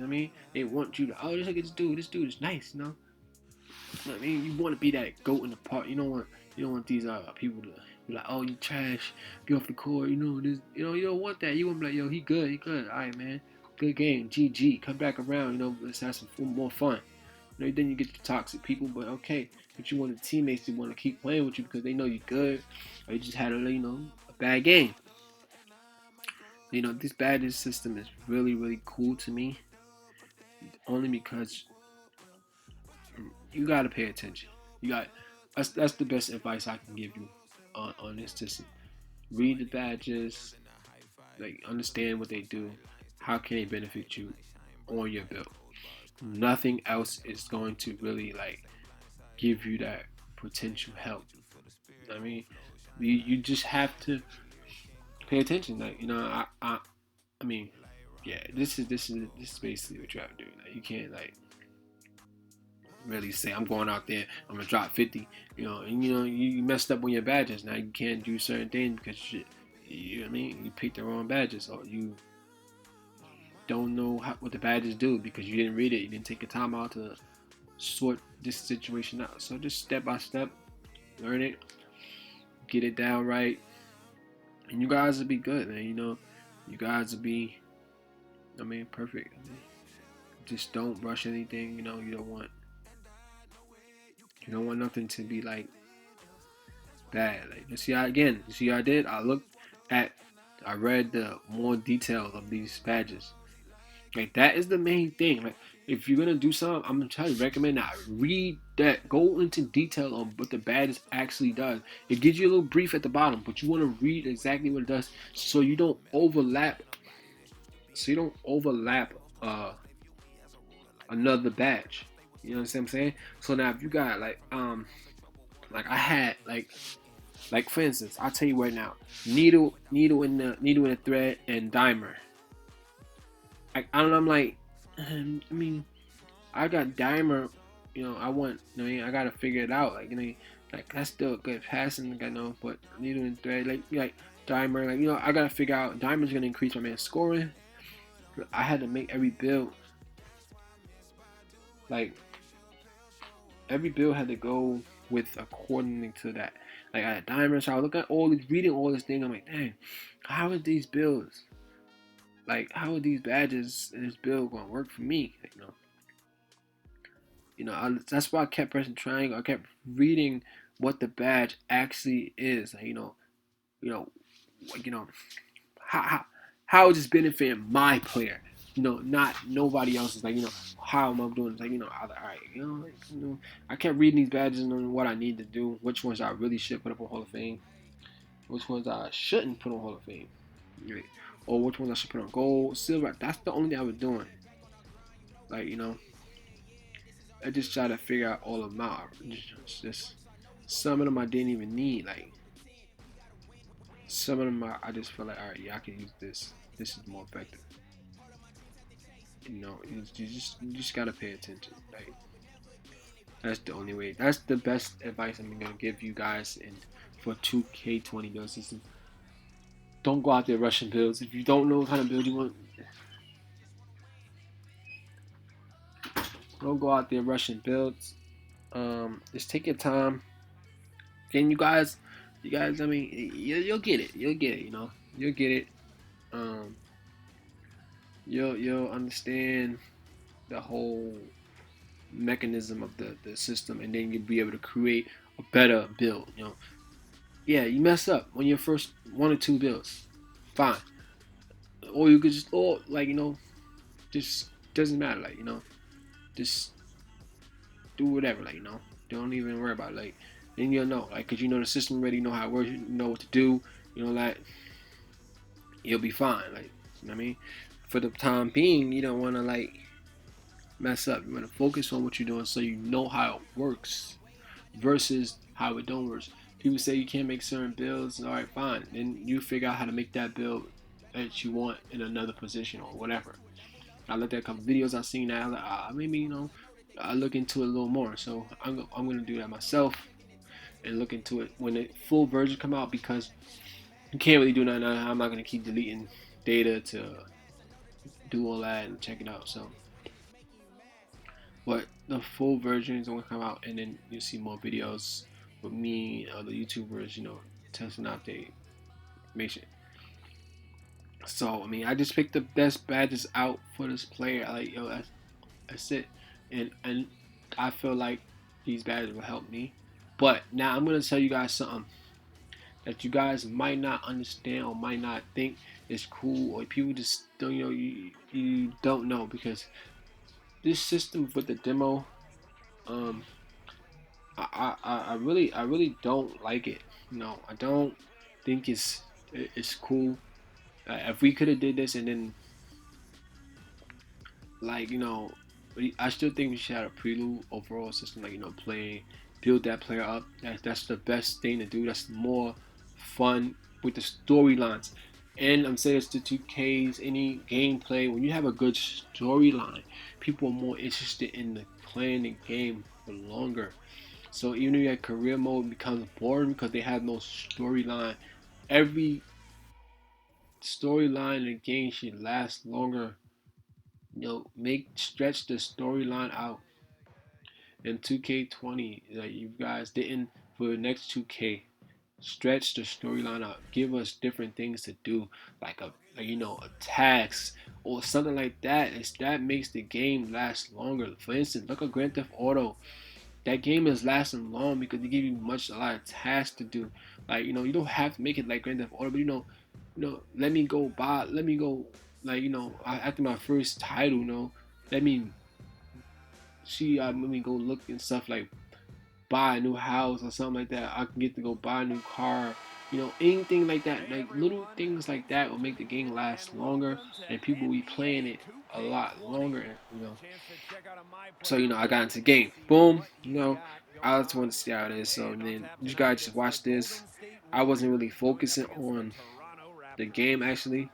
They want you to, oh, this dude is nice. I mean, you want to be that goat in the part. You don't want these people to be like, oh, you trash, get off the court. This. You don't want that. You want to be like, yo, he good. All right, man, good game. GG. Come back around. Let's have some more fun. Then you get the toxic people, but okay. But you want the teammates to want to keep playing with you because they know you're good, or you just had a bad game. This badge system is really, really cool to me, only because you gotta pay attention. That's the best advice I can give you on this system. Read the badges, like understand what they do, how can they benefit you on your build. Nothing else is going to really like give you that potential help. You just have to pay attention. Like I mean, yeah, this is basically what you have to do. Like, you can't like really say I'm going out there, I'm gonna drop 50, and you messed up on your badges. Now you can't do certain things because you picked the wrong badges, or you don't know what the badges do because you didn't read it, you didn't take the time out to sort this situation out. So just step by step, learn it, get it down right, and you guys will be good, man. You guys will be, perfect. Just don't rush anything. You don't want nothing to be like bad. Like, you see how I did? I read the more details of these badges. Like, that is the main thing. Like, if you're gonna do something, I'm gonna try to recommend that. Read that. Go into detail on what the badge actually does. It gives you a little brief at the bottom, but you want to read exactly what it does, so you don't overlap. Another badge. You know what I'm saying? So now if you got like I had like for instance, I'll tell you right now, needle in the thread and dimer. I don't know. I'm like, I got dimer. I want. I gotta figure it out. Like that's still good passing. I know, but needle and thread, like dimer. I gotta figure out. Dimer's gonna increase my man's scoring. I had to make every build. Like every build had to go with according to that. Like I had dimer, so I look at reading all this thing. I'm like, dang, how are these builds? Like, how are these badges in this build gonna work for me? That's why I kept pressing triangle. I kept reading what the badge actually is. Like, you know, like, how how how is this benefiting my player? Not nobody else's. Like, how am I doing? It's like, all right, I kept reading these badges and knowing what I need to do, which ones I really should put up on Hall of Fame, which ones I shouldn't put on Hall of Fame, right? Or which ones I should put on gold, silver. That's the only thing I was doing. Like, I just try to figure out all of them out. Just some of them I didn't even need. Like, some of them I just feel like, all right, yeah, I can use this. This is more effective. You just gotta pay attention. Like, that's the only way. That's the best advice I'm gonna give you guys in for 2K20 build system. Don't go out there rushing builds. If you don't know what kind of build you want, don't go out there rushing builds. Just take your time. And you guys, I mean, you'll get it. You'll get it. You'll get it. Um, you'll understand the whole mechanism of the system, and then you'll be able to create a better build. Yeah, you mess up on your first one or two builds, fine. Or you could just, or like, just doesn't matter. Like, just do whatever. Like, don't even worry about it. Like, then you'll know. Like, cause the system already, know how it works. You know what to do. Like, you'll be fine. Like, you know what I mean. For the time being, you don't want to like mess up. You want to focus on what you're doing so you know how it works versus how it don't work. People say you can't make certain builds. All right, fine. Then you figure out how to make that build that you want in another position or whatever. I looked at a couple videos I've seen that. I was like, maybe I look into it a little more. So I'm gonna do that myself and look into it when the full version come out, because you can't really do nothing. I'm not gonna keep deleting data to do all that and check it out. So, but the full version is gonna come out, and then you'll see more videos with me and other YouTubers, testing out the information. So I mean, I just picked the best badges out for this player. Like, that's it, and I feel like these badges will help me. But now I'm gonna tell you guys something that you guys might not understand or might not think is cool, or people just don't, you don't know, because this system with the demo, um, I really don't like it. I don't think it's cool. If we could have did this, and then, like, I still think we should have a prelude overall system. Like, build that player up. That's the best thing to do. That's more fun with the storylines. And I'm saying this to 2Ks, any gameplay. When you have a good storyline, people are more interested in playing the game for longer. So even if your career mode becomes boring because they have no storyline, every storyline in the game should last longer. Stretch the storyline out. In 2K20, like, you guys didn't for the next 2K. Stretch the storyline out. Give us different things to do, like attacks or something like that. That makes the game last longer. For instance, look at Grand Theft Auto. That game is lasting long because they give you a lot of tasks to do. Like, you don't have to make it like Grand Theft Auto, but let me go buy. Let me go, like, after my first title, let me let me go look and stuff, like buy a new house or something like that. I can get to go buy a new car. Anything like that. Like, little things like that will make the game last longer, and people will be playing it a lot longer. So I got into the game. Boom. I just wanted to see how it is. So then you guys just watch this. I wasn't really focusing on the game actually.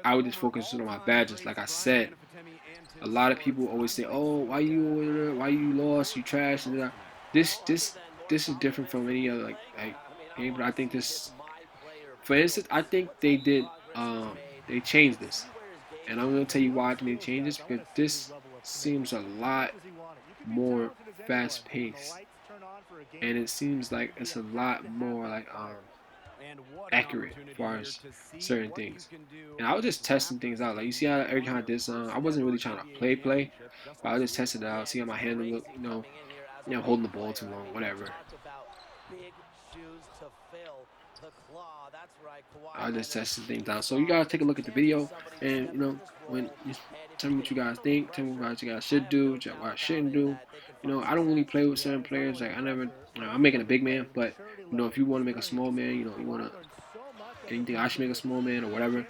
I was just focusing on my badges. Like I said, a lot of people always say, "Oh, why you lost? You trash." And that. This is different from any other like game. But I think this, for instance, I think they changed this, and I'm gonna tell you why they changed this, because this seems a lot more fast paced, and it seems like it's a lot more like accurate as far as certain things. And I was just testing things out. Like, you see how every time I did something, I wasn't really trying to play, but I was just testing it out, see how my handle look, holding the ball too long, whatever. I just tested things out. So you guys take a look at the video, and when you tell me what you guys think. Tell me what you guys should do, what I shouldn't do. I don't really play with certain players. Like I never, I'm making a big man, but if you want to make a small man, you want to anything I should make a small man or whatever,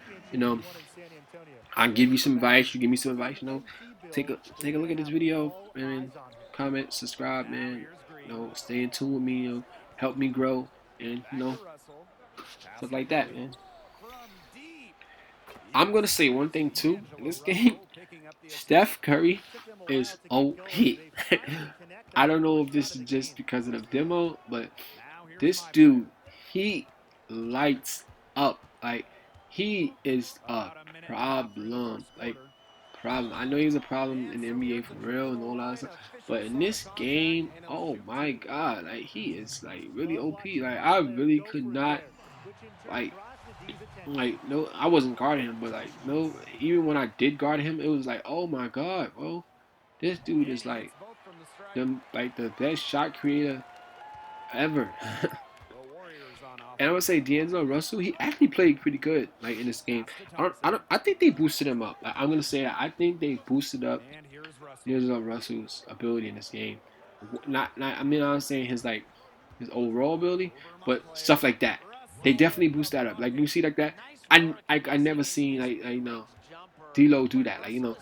I'll give you some advice. You give me some advice. Take a look at this video and comment, subscribe, man. Stay in tune with me. Help me grow, and stuff like that, man. I'm gonna say one thing too in this game. Steph Curry is OP. I don't know if this is just because of the demo, but this dude, he lights up. Like he is a problem. Like problem. I know he's a problem in the NBA for real and all that stuff, but in this game, oh my god, like he is like really OP. Like I really could not like no, I wasn't guarding him, but like no, even when I did guard him, it was like, oh my god, bro, this dude is like the best shot creator ever. And I would say D'Angelo Russell, he actually played pretty good, like in this game. I think they boosted him up. Like, I'm gonna say that I think they boosted up D'Angelo Russell's ability in this game. I mean, I'm not saying his overall ability, but stuff like that. They definitely boost that up. Like you see like that. I never seen D'Lo do that. Like even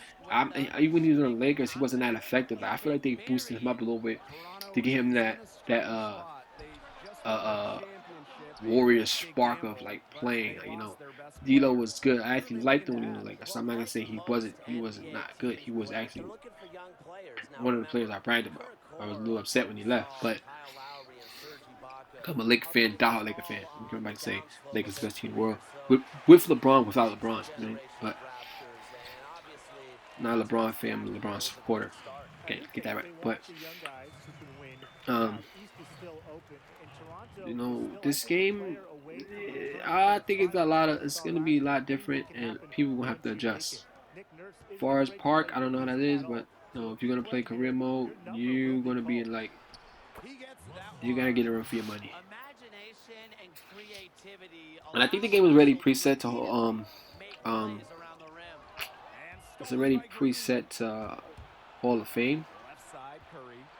when he was on the Lakers, he wasn't that effective. Like, I feel like they boosted him up a little bit to get him that uh uh warrior spark of like playing. D'Lo was good. I actually liked him when he was like. So I'm not gonna say he wasn't. He wasn't not good. He was actually one of the players I bragged about. I was a little upset when he left, but I'm a Lakers fan, diehard Lakers fan. Everybody say Lakers the best team in the world with LeBron, without LeBron, but not a LeBron fan, I'm a LeBron supporter. Okay, get that right. But this game, I think it's gonna be a lot different, and people will have to adjust. As far as Park, I don't know how that is, but if you're gonna play career mode, you're gonna be in you gotta get a room for your money. And I think the game is already preset to it's already preset to Hall of Fame.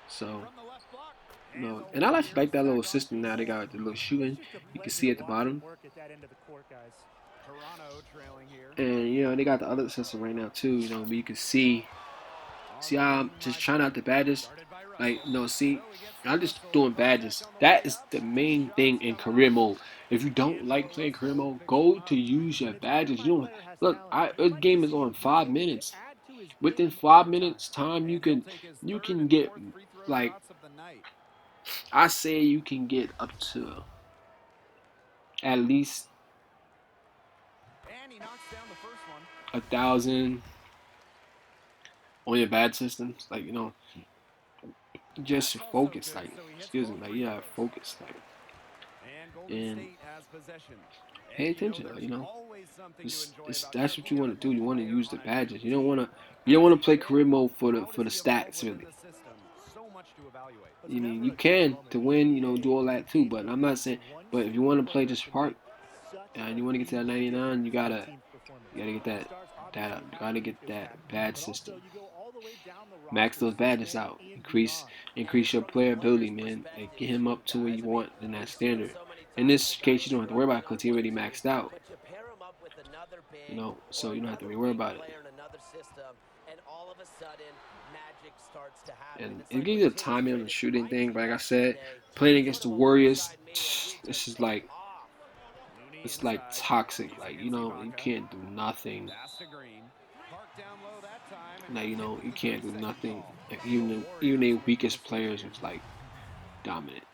So and I actually like that little system now. They got the little shooting. You can see at the bottom. And they got the other system right now too. Where you can see how I'm just trying out the badges. Like see, I'm just doing badges. That is the main thing in career mode. If you don't like playing career mode, go to use your badges. Look. This game is on 5 minutes. Within 5 minutes time, you can get like I say you can get up to at least 1,000 on your badge systems. Like just focus. Like excuse me. Like focus. Like and pay attention. That's what you want to do. You want to use the badges. You don't want to play career mode for the stats really. You can to win. Do all that too. But I'm not saying. But if you want to play just Park and you want to get to that 99, you gotta get that up. You gotta get that badge system. Max those badges out. Increase your player ability, man. Like, get him up to where you want in that standard. In this case, you don't have to worry about it because he already maxed out. So you don't have to worry about it. And it gives you a timing on the shooting thing. But like I said, playing against the Warriors, this is like it's like toxic. Like you can't do nothing. Now you can't do nothing. Like, even the weakest players is like dominant.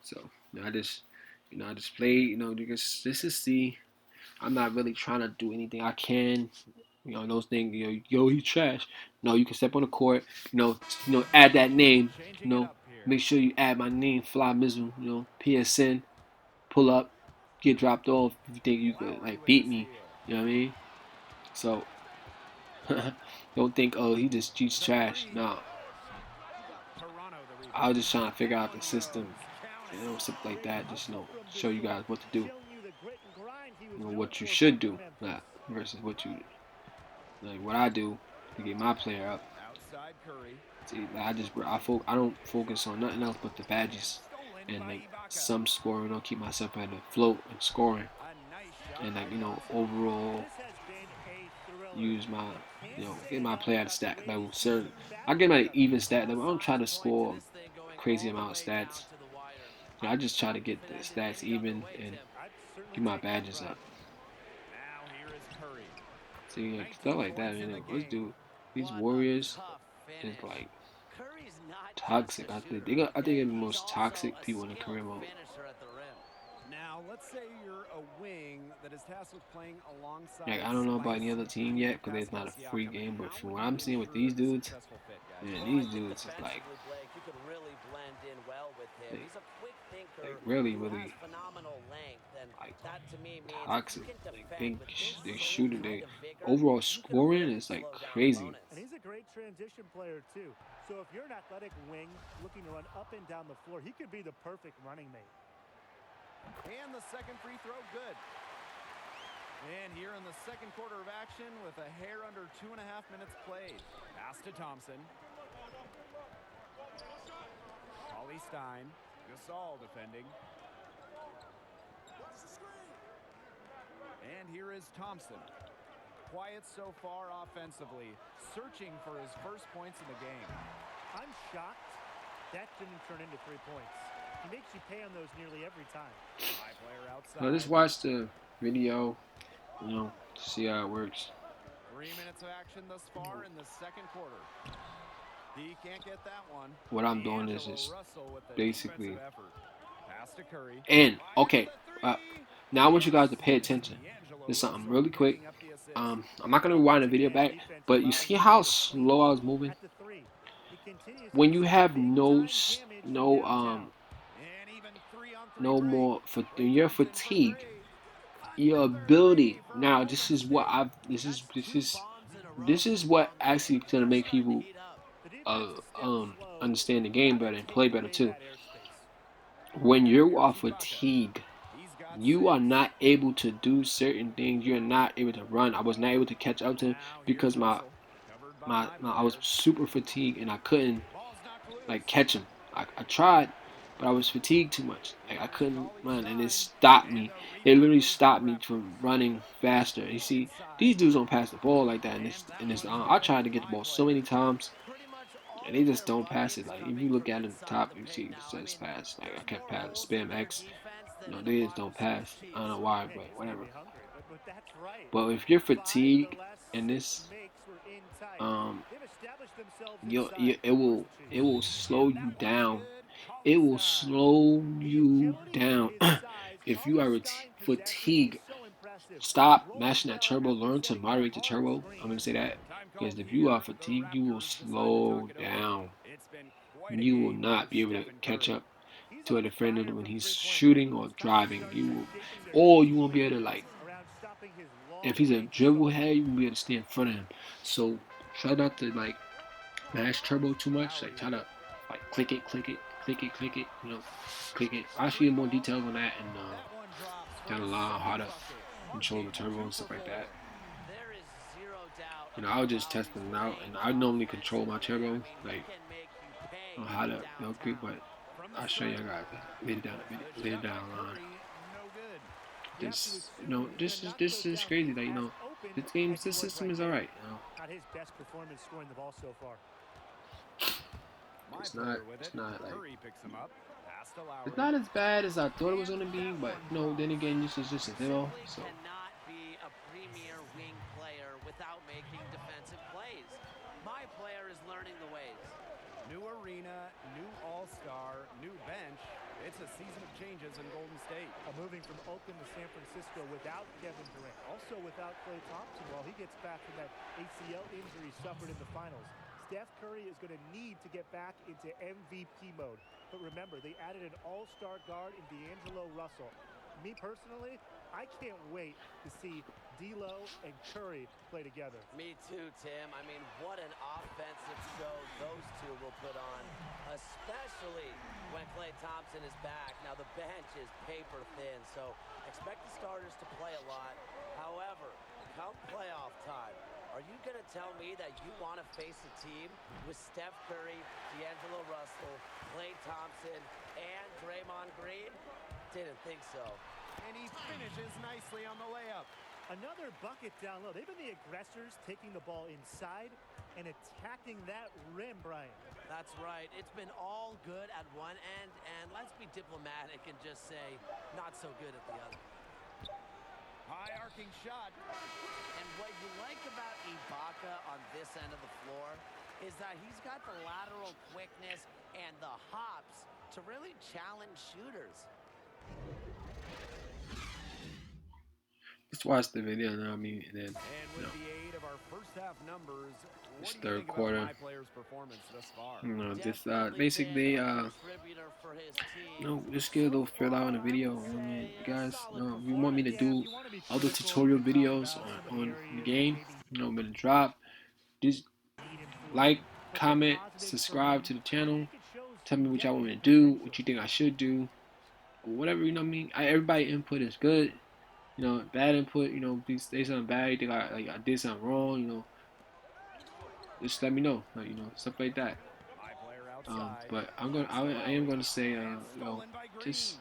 So I just play. Just to see. I'm not really trying to do anything I can. Those things. He's trash. No, you can step on the court. Add that name. Make sure you add my name, Fly Mizzle. PSN. Pull up. Get dropped off if you think you could like beat me. You know what I mean? So don't think, oh, he's trash. No. I was just trying to figure out the system, stuff like that. Just show you guys what to do, what you should do, not versus what you like. What I do to get my player up. See, I don't focus on nothing else but the badges and like some scoring. I'll keep myself at the float and scoring, and like overall use my get my player at a stat level. Certain I get my even stat level. I don't try to score crazy amount of stats. I just try to get the stats even and get my badges up. See, like stuff like that, man. Like, this dude, these Warriors is like toxic. I think they're the most toxic people in the career mode. Now, let's say you're a wing that is tasked with playing Like alongside I don't know about any Spice other team and yet because it's not Pascal a free Siakam. game, but How from would what you I'm go seeing with through these a dudes, successful fit, guys? man, Well, I these think dudes is defensively, Blake, you could really blend in well with him. they, He's a quick they thinker really, who has really phenomenal length, and like that to me means he toxic. can Like defend with they insane shooting, kind they of vigor. overall You could scoring really is like slow down crazy. opponents. And he's a great transition player, too. So if you're an athletic wing looking to run up and down the floor, he could be the perfect running mate. And the second free throw, good. And here in the second quarter of action with a hair under 2.5 minutes played. Pass to Thompson. Ollie Stein. Gasol defending. And here is Thompson. Quiet so far offensively. Searching for his first points in the game. I'm shocked that didn't turn into 3 points. He makes you pay on those nearly every time. High player outside. I just watched the video, to see how it works. 3 minutes of action thus far in the second quarter. He can't get that one. What I'm doing is just basically Pass to Curry. and okay. Now I want you guys to pay attention. There's something really quick. I'm not gonna rewind the video back, but you see how slow I was moving. When you have no more for your fatigue, your ability. Now this is what actually gonna make people understand the game better and play better too. When you are fatigued, you are not able to do certain things. You're not able to run. I was not able to catch up to him because I was super fatigued and I couldn't like catch him. I tried, but I was fatigued too much. Like I couldn't run, and it stopped me. It literally stopped me from running faster. You see, these dudes don't pass the ball like that. In this, I tried to get the ball so many times, and they just don't pass it. Like if you look at it at the top, you see it says pass. Like I kept passing spam X. They just don't pass. I don't know why, but whatever. But if you're fatigued in this, it will slow you down. It will slow you down. If you are fatigued, stop mashing that turbo. Learn to moderate the turbo. I'm gonna say that because if you are fatigued, you will slow down. You will not be able to catch up to a defender when he's shooting or driving. You won't be able to like. If he's a dribble head, you won't be able to stay in front of him. So try not to like mash turbo too much. Like try to like click it, click it, click it, click it. Click it. I'll show you more details on that and down the line how to control the turbo and stuff like that. I was just testing it out, and I normally control my turbo like on how to but I'll show you guys later down the line. This is crazy that this system is alright. Not his best performance scoring the ball so far. It's not like it's not as bad as I thought it was gonna be, but then again, this is just a demo, so. Cannot be a premier wing player without making defensive plays. My player is learning the ways. New arena, new all-star, new bench. It's a season of changes in Golden State. Moving from Oakland to San Francisco without Kevin Durant. Also without Klay Thompson while he gets back from that ACL injury suffered in the finals. Steph Curry is going to need to get back into MVP mode. But remember, they added an all-star guard in D'Angelo Russell. Me personally, I can't wait to see D'Lo and Curry play together. Me too, Tim. I mean, what an offensive show those two will put on, especially when Klay Thompson is back. Now, the bench is paper thin, so expect the starters to play a lot. However, come playoff time, are you going to tell me that you want to face a team with Steph Curry, D'Angelo Russell, Klay Thompson, and Draymond Green? Didn't think so. And he finishes nicely on the layup. Another bucket down low. They've been the aggressors, taking the ball inside and attacking that rim, Brian. That's right. It's been all good at one end, and let's be diplomatic and just say not so good at the other. High arcing shot. And what you like about Ibaka on this end of the floor is that he's got the lateral quickness and the hops to really challenge shooters. Let's watch the video now. I mean, and then And with the aid of our first half numbers, It's what do you third think quarter. about my player's performance thus far? this Definitely basically been a contributor for his team. just get a little fill out in the video. I mean, you guys, if you want me to do other tutorial videos on the game, I'm gonna drop. Just like, comment, subscribe to the channel. Tell me what y'all want me to do, what you think I should do, or whatever. You know what I mean? Everybody input is good. Bad input. Please say something bad. You think I did something wrong. Just let me know. Stuff like that. My player outside. But I am gonna say, Stolen by Green. just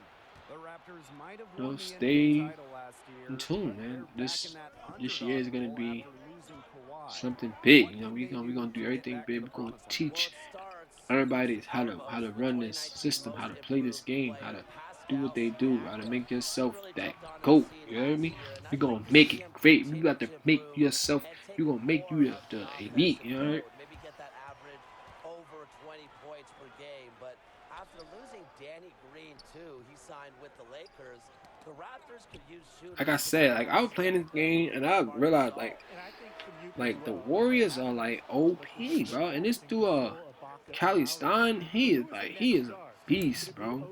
The Raptors might have won the stay NBA title last year, in tune, but man. they're This back in that this year is gonna underdog be role after losing Kawhi. something big. What We're can they gonna do do to everything get big. back We're to the gonna promised teach Well, it starts everybody how with to the run this 2019 system, how to most play this improved game, how player, to do what Pascal they do, how to Siakam. make yourself He really that jumped on GOAT. the scene You hear last me? year, and I We're think gonna we make see it him great. You continue got to to make improve yourself. and take We're gonna make more you of the an elite. offensive You know? load, maybe get that average over 20 points per game. But after losing Danny Green too, he signed with the Lakers. The Raptors could use shooters. Like I said, I was playing this game and I realized the Warriors are like OP, bro. And this dude, Kelly Stein, he is a beast, bro.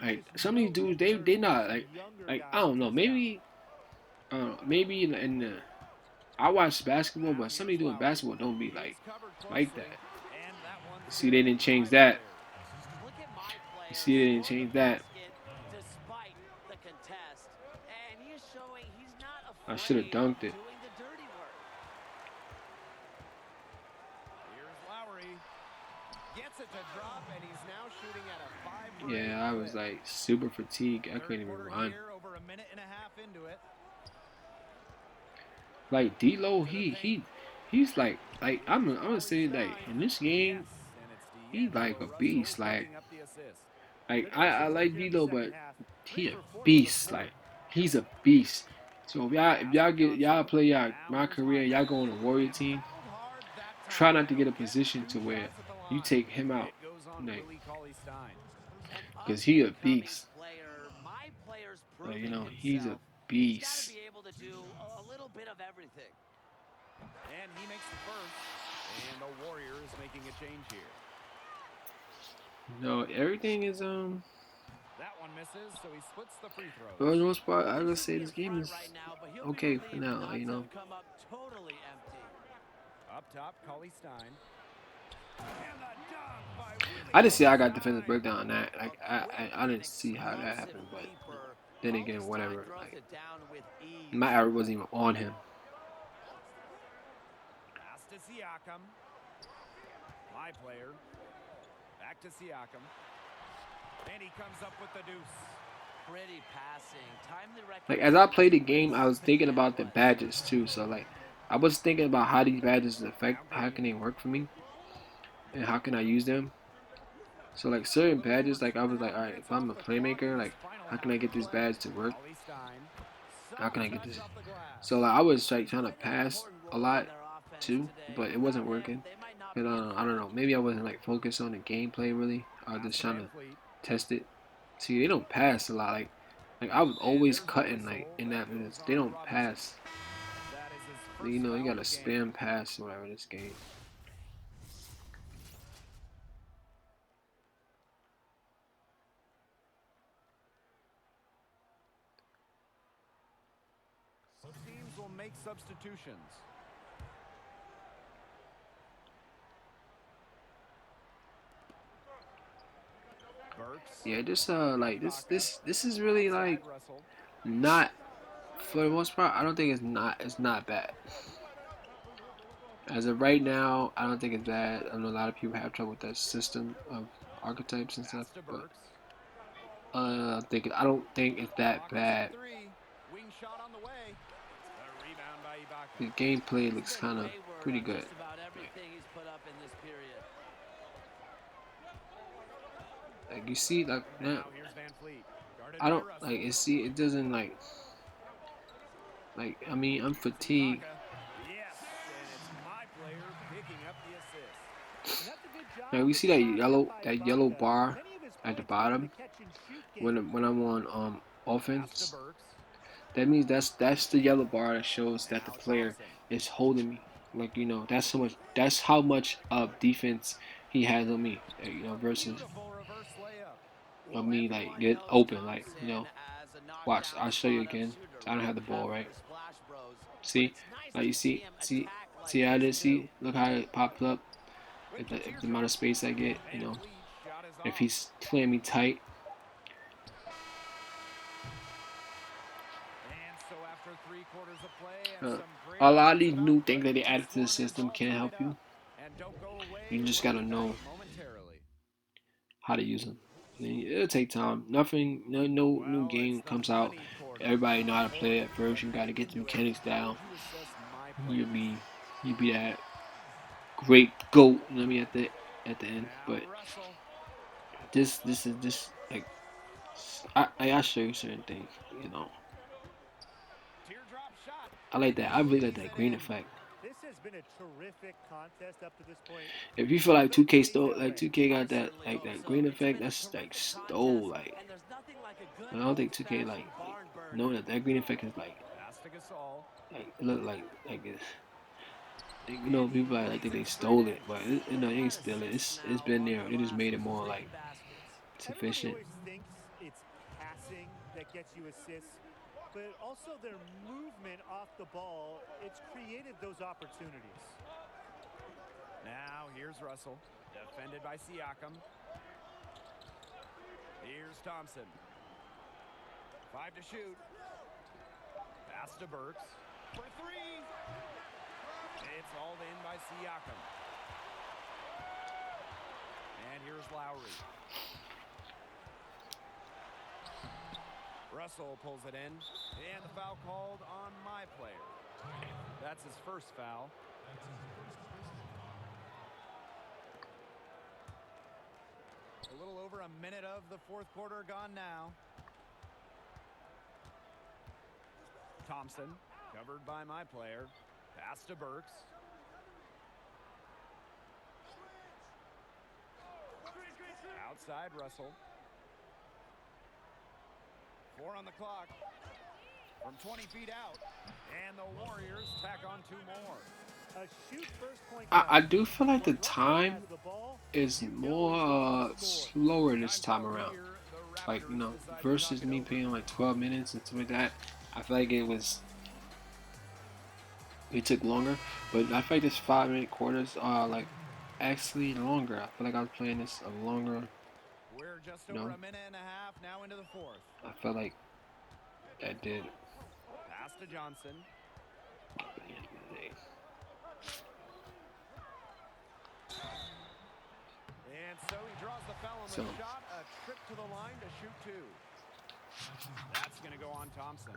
Like some of these dudes, they not like I don't know, maybe in the I watch basketball, but some of these dudes in basketball don't be like that. And that one's See, good they didn't by change the that. Look at my player You see, they didn't score the change that. basket despite the contest, and he is showing he's not I should have afraid dunked of it. doing the dirty work. Here's Lowry. Gets it to drop, and he's now shooting at a 5 for Yeah, I was like super fatigued. I couldn't even run. Here, over a minute and a half into it. Like D'Lo, he's like I'm gonna say in this game, he's like a beast. Like I like D'Lo, but he a beast. Like he's a beast. So if y'all play my career, y'all go on a Warrior team, try not to get a position to where you take him out, like, because he a beast. My player's Like, proving he's a himself. He's got beast. to be able to do a little bit of everything. And he makes the first. And the Warrior is making a change here. Everything is That one misses, so he splits the free throws. for the most part. I would say He's this in game front is right now, but he'll be okay for relieved now. not to have come up totally empty. Up top, Cauley Stein. And the dunk by Willie I just see I got Stein. defensive breakdown on that. Like I didn't see how that happened, but then again, whatever. Like my arrow wasn't even on him. Pass to Siakam. My player. Back to Siakam. And he comes up with the deuce. Pretty passing, timely Like as I played the game, I was thinking about the badges too. So like I was thinking about how these badges how can they work for me, and how can I use them. So like certain badges, like I was like, all right, if I'm a playmaker, like how can I get this badge to work? Cauley Stein. How can I get this? So like I was like trying to pass a lot too, but it wasn't working. And I don't know, maybe I wasn't like focused on the gameplay really. I was just trying to test it. See, they don't pass a lot. Like I was always cutting like in that minutes. They don't pass. That is his first You foul gotta of the game. spam pass or whatever this game. make substitutions. Burks. Yeah, this like this is really Outside like Russell. not, for the most part. I don't think it's not bad. As of right now, I don't think it's bad. I know a lot of people have trouble with that system of archetypes and stuff, Pass to but Burks. I don't think it's that Clock is bad. at 3. Wing shot on the way. The rebound by Ibaka. The gameplay He's looks been kind of wayward pretty on good. just about everything he's put up in this period. Like you see, like now, Now here's Van Fleet. Guarded I by don't Russell. like it. See, it doesn't like I mean, I'm fatigued. Ibaka. Yes, and it's my player picking up the assist. And that's a good job Like we with see the that offense by yellow Ibaka. bar Many of his at the points were in bottom the catch and shoot game. when I'm on Pass offense. to Burks. That means that's the yellow bar that shows that the Now player Thompson. is holding me. Like, you know, that's how much of defense he has on me. You know, versus Beautiful reverse layup. on me like Everyone get knows open. Like, you know, Thompson as a watch. knockdown I'll show you spot-up again. shooter, I don't have the really ball tough right. for Splash Bros, but See, it's nice like to you see see, him see, attack like see how I this did. See, too. look how it popped up. With If the amount of space I get, you Van know, Fleet shot is if off. he's playing me tight. And so after 3 quarters of play and Uh, some great a lot of these offensive new output, things that they this added to the one is system all can tied help you. up. And don't go away. You just We'll gotta be know back momentarily. how to use them. I mean, it'll take time. Nothing, no new Well, game it's the comes out. money quarter. Everybody know how to play it Before first. You we gotta get get the into it, mechanics how down. would you assess my You players? be that great goat. You know what I mean, at the end. Now But Russell. this is like I show you certain things. You know, Teardrop shot. I like that. I really like Lays that it green in. effect. This has been a terrific contest up to this point. If you feel like 2K Let's stole, face it like away. 2K I got that certainly like hope that so. green It's effect, been a that's like terrific stole. contest, Like and there's nothing like a good I don't think 2K old-fashioned like barn burner. know that green effect is like Pass to Gasol. it look like it's. You know, people like think they stole it, but you know, they ain't steal it. It's been there. They just made it more like Everybody sufficient. always thinks it's passing that gets you assists, but also their movement off the ball, it's created those opportunities. Now here's Russell. Defended by Siakam. Here's Thompson. 5 to shoot. Pass to Burks. For 3. It's hauled in by Siakam. And here's Lowry. Russell pulls it in. And the foul called on my player. That's his first foul. A little over a minute of the fourth quarter gone now. Thompson, covered by my player. Pass to Burks. Outside Russell. 4 on the clock. From 20 feet out. And the Warriors tack on 2 more. A shoot first point I guard. do feel like the When Russell time has the ball, is you know more he's going to score. slower this Time time called around. here. The Like, you know, Raptors decide to versus knock it me over. playing like 12 minutes and stuff like that. I feel like it took longer, but I feel like this 5-minute quarters are like actually longer. I feel like I was playing this a longer. We're just No. over a minute and a half now into the fourth. I felt like that did. Pass to Johnson. At the end of the day. And so he draws the foul on the So- shot. A trip to the line to shoot 2. That's going to go on Thompson.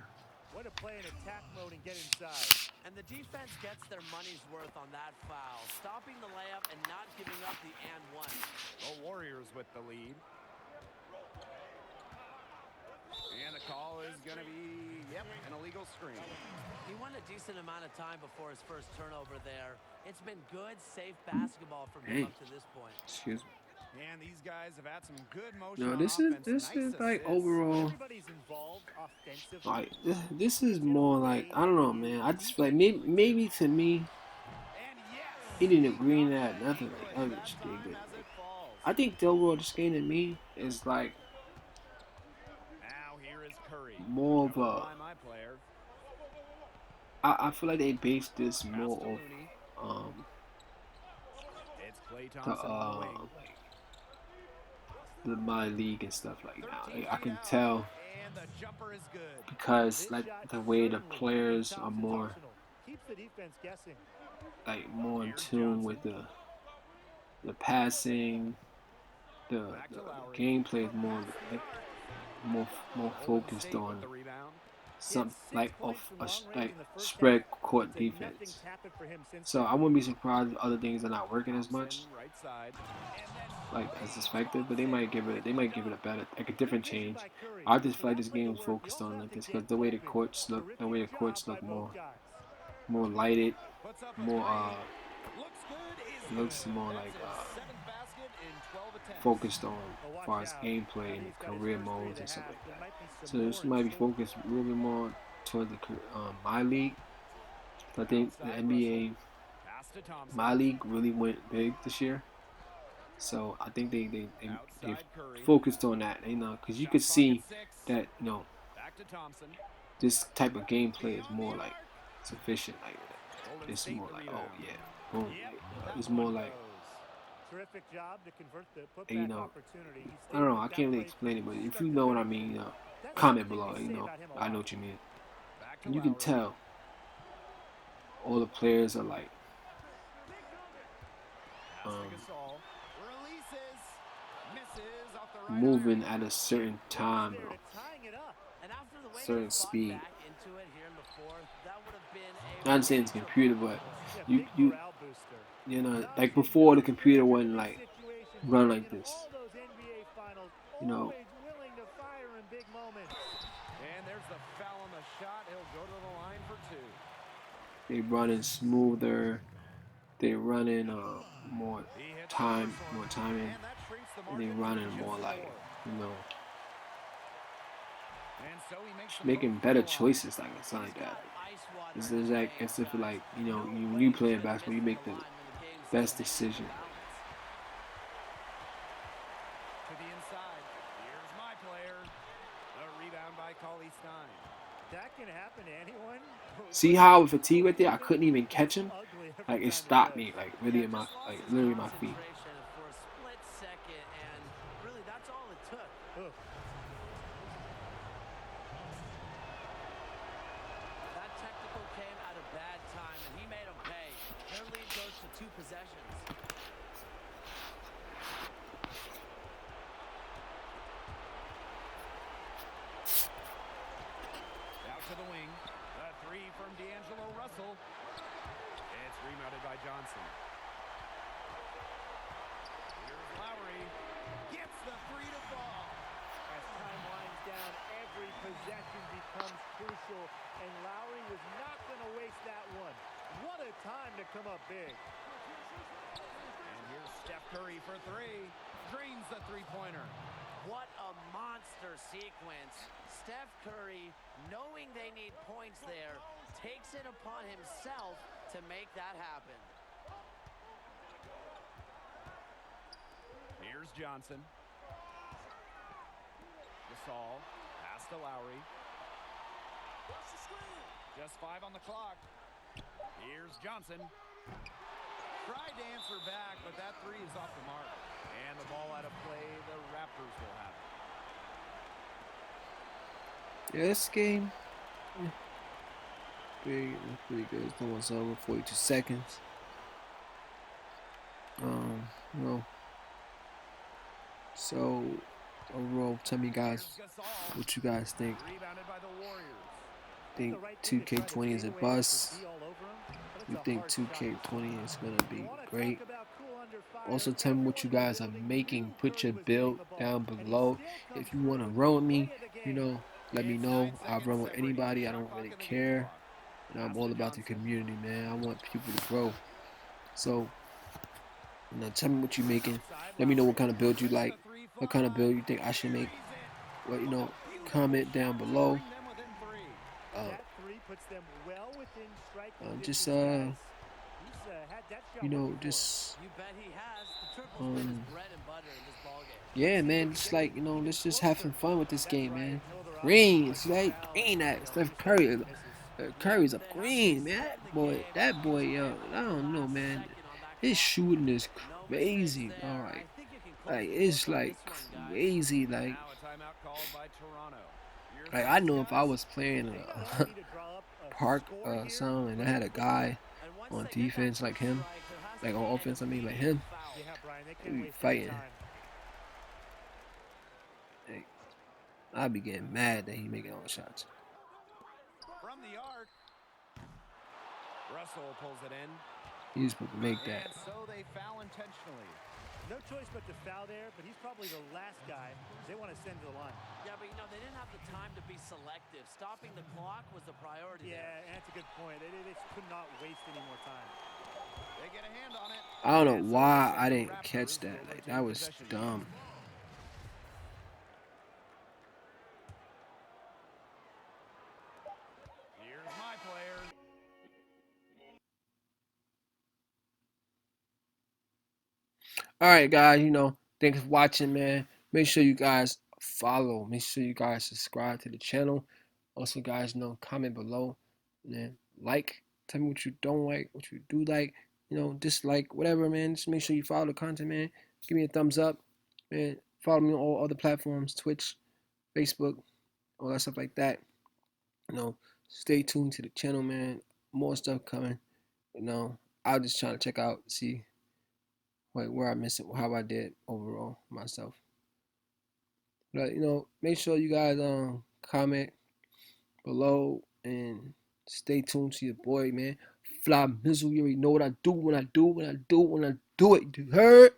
Way to play in attack mode and get inside. And the defense gets their money's worth on that foul, stopping the layup and not giving up the and one. The Warriors with the lead. And the call is going to be, an illegal screen. He won a decent amount of time before his first turnover there. It's been good, safe basketball from him Hey. up to this point. Excuse me. And these guys have had some good motion No, on this offense. is Nice like assists. overall. Everybody's involved offensively. Like this is more like I don't know, man. I just feel like maybe to me And yes, he didn't agree in that got nothing. ankle Like it I that just time did good. as it falls. I think the overall this game to me is like Now here is Curry. more of Covered a. by my player. I feel like they based this Pass more to off Looney. It's Klay the Thompson on the wing. my league and stuff like that. 13 Like, I feet can out, tell and the jumper is good. because This like shot the way the certainly keeps players are Thompson's more arsenal. Keeps the defense guessing. more in Here's tune Johnson. with the passing, the Back to Lowry. gameplay is more like more Golden focused State with on the rebound. some He had 6 like points off from a long range like in the first spread half, court and defense. nothing's happened for him since So then. I wouldn't be surprised if other things are not working as much, Thompson, right side. And then like as Klay expected, but they might give it a better, like a Good different vision change. by Curry. I just feel like Without this putting game the was work, you focused also on have like to this get because the way the open. courts look, Terrific job by more both guys. lighted, puts up a more three. Looks good, is looks good. more That's like his seventh basket in 12 attempts. focused on But as watch far as out. gameplay Now and he's got his career first three of modes the and stuff half. like There that. might be some So more this in might be store. focused a little bit more towards the my league. I think the Outside NBA, Russell. Pass to Thompson. my league really went big this year. So I think they Outside Curry. focused on that, because you Shot could clock see at 6. that Back to Thompson. this type of gameplay is more like sufficient. Like Golden it's State more the like, rebound. oh yeah, boom. Yep, It's that more one like, goes. Terrific job to convert the you putback know, opportunity. He I don't stayed know. I with that can't really play explain it, from but if start you to know what I finish. mean, That's comment something below. we say about him a I know lot. what you mean. Back to You can Lowry. tell all the players are like Pass to Gasol. Releases. Misses off the right moving iron. at a certain time, There to tying it up. And after the way certain they fought speed. back into it here in the fourth, that would have been I understand it's a computer, but Yeah, you big you morale booster. like before the computer wouldn't like run like this. All those NBA finals, You know. always willing to fire in big moments. And there's the foul on the shot. He'll go to the line for 2. They running smoother. They running more He hits the time, first one, more timing, and that shrinks the and they margin to running just more like 4. And so he makes just the making move better from the line. choices, like something like that. ice water It's in his like veins, as if guys. like No when way you he playing should have basketball, you missed make the line when the game's best so decision. balanced. To the inside. Here's my player. The rebound by Cauley Stein. That can happen to anyone. See how with fatigue right there, I couldn't even catch him. Ugly every Like time it stopped does. me, like really in my Just lost like his literally my feet. concentration for a split second, and really that's all it took. Ugh. That technical came at a bad time, and he made him pay. Their lead goes to 2 possessions. Out to the wing. The 3 from D'Angelo Russell. It's rebounded by Johnson. Here's Lowry. Gets the 3 to fall. As time winds down, every possession becomes crucial, and Lowry was not going to waste that one. What a time to come up big. And here's Steph Curry for 3. Drains the 3-pointer. What a monster sequence. Steph Curry, knowing they need points there, takes it upon himself to make that happen. Here's Johnson. Gasol. Pass to Lowry. Just 5 on the clock. Here's Johnson. Tried to answer back, but that 3 is off the mark. And the ball out of play. The Raptors will have it. Yeah, this game, pretty good. It's almost over. 42 seconds. You know. So overall, tell me guys Here's Gasol. what you guys think. Rebounded by the Warriors. Think The right thing to try to 2K20 is a fade away bust? with the D all over him, but it's You a think hard shot. 2K20 is gonna be You wanna talk great? about cool under fire. Also, tell me what you guys are Everyone making. knew Put your Curry was build getting the ball, down and he below. still comes If you want to through run with me, play of the you game. know, let me It's know. 9 I'll seconds run with separating anybody. I shot don't clock really and the game care. clock. And I'm Pass all to about the Johnson. community, man. I want people to grow. So, tell me what you're making. Let me know what kind of build you like. What kind of build you think I should make. Well, comment down below. Bring them within 3. That 3 puts them well within striking Just distance, guys. He's, had that shot working for him. just You bet he has. The triple's been his bread and butter in this ballgame. yeah, man. Just like let's just have some fun with this That's game, right. man. No other Green, option it's but like foul. green at He's Steph got Curry. misses. Curry's a green, man. That boy, yo, I don't know, man. His shooting is crazy, bro. Like it's like crazy. Now a timeout called by Toronto. Your Like I thoughts, know if I guys? was playing They got a all they need to draw up a park score here. something and I Let's had take a a quick look. guy on defense like him, like on offense, I mean like him, Yeah, Brian, they they can't be waste any fighting. time. Like, I'd be getting mad that he making all the shots. From the arc. Russell pulls it in. He's supposed to make that. And so they foul intentionally. No choice but to foul there, but he's probably the last guy they want to send to the line. Yeah, but they didn't have the time to be selective. Stopping the clock was the priority. Yeah, and that's a good point. They could not waste any more time. They get a hand on it. I don't know why I didn't catch that. Like that was dumb. Here's my player. All right, guys. Thanks for watching, man. Make sure you guys follow. Make sure you guys subscribe to the channel. Also, guys, comment below. And like. Tell me what you don't like, what you do like. Dislike, whatever, man. Just make sure you follow the content, man. Give me a thumbs up, man. Follow me on all other platforms, Twitch, Facebook, all that stuff like that. Stay tuned to the channel, man. More stuff coming. I'll just trying to check out, see where I missed it, how I did overall myself. But make sure you guys comment below and stay tuned to your boy, man. Fly Mizzle, you already know what I do when I do it. You heard?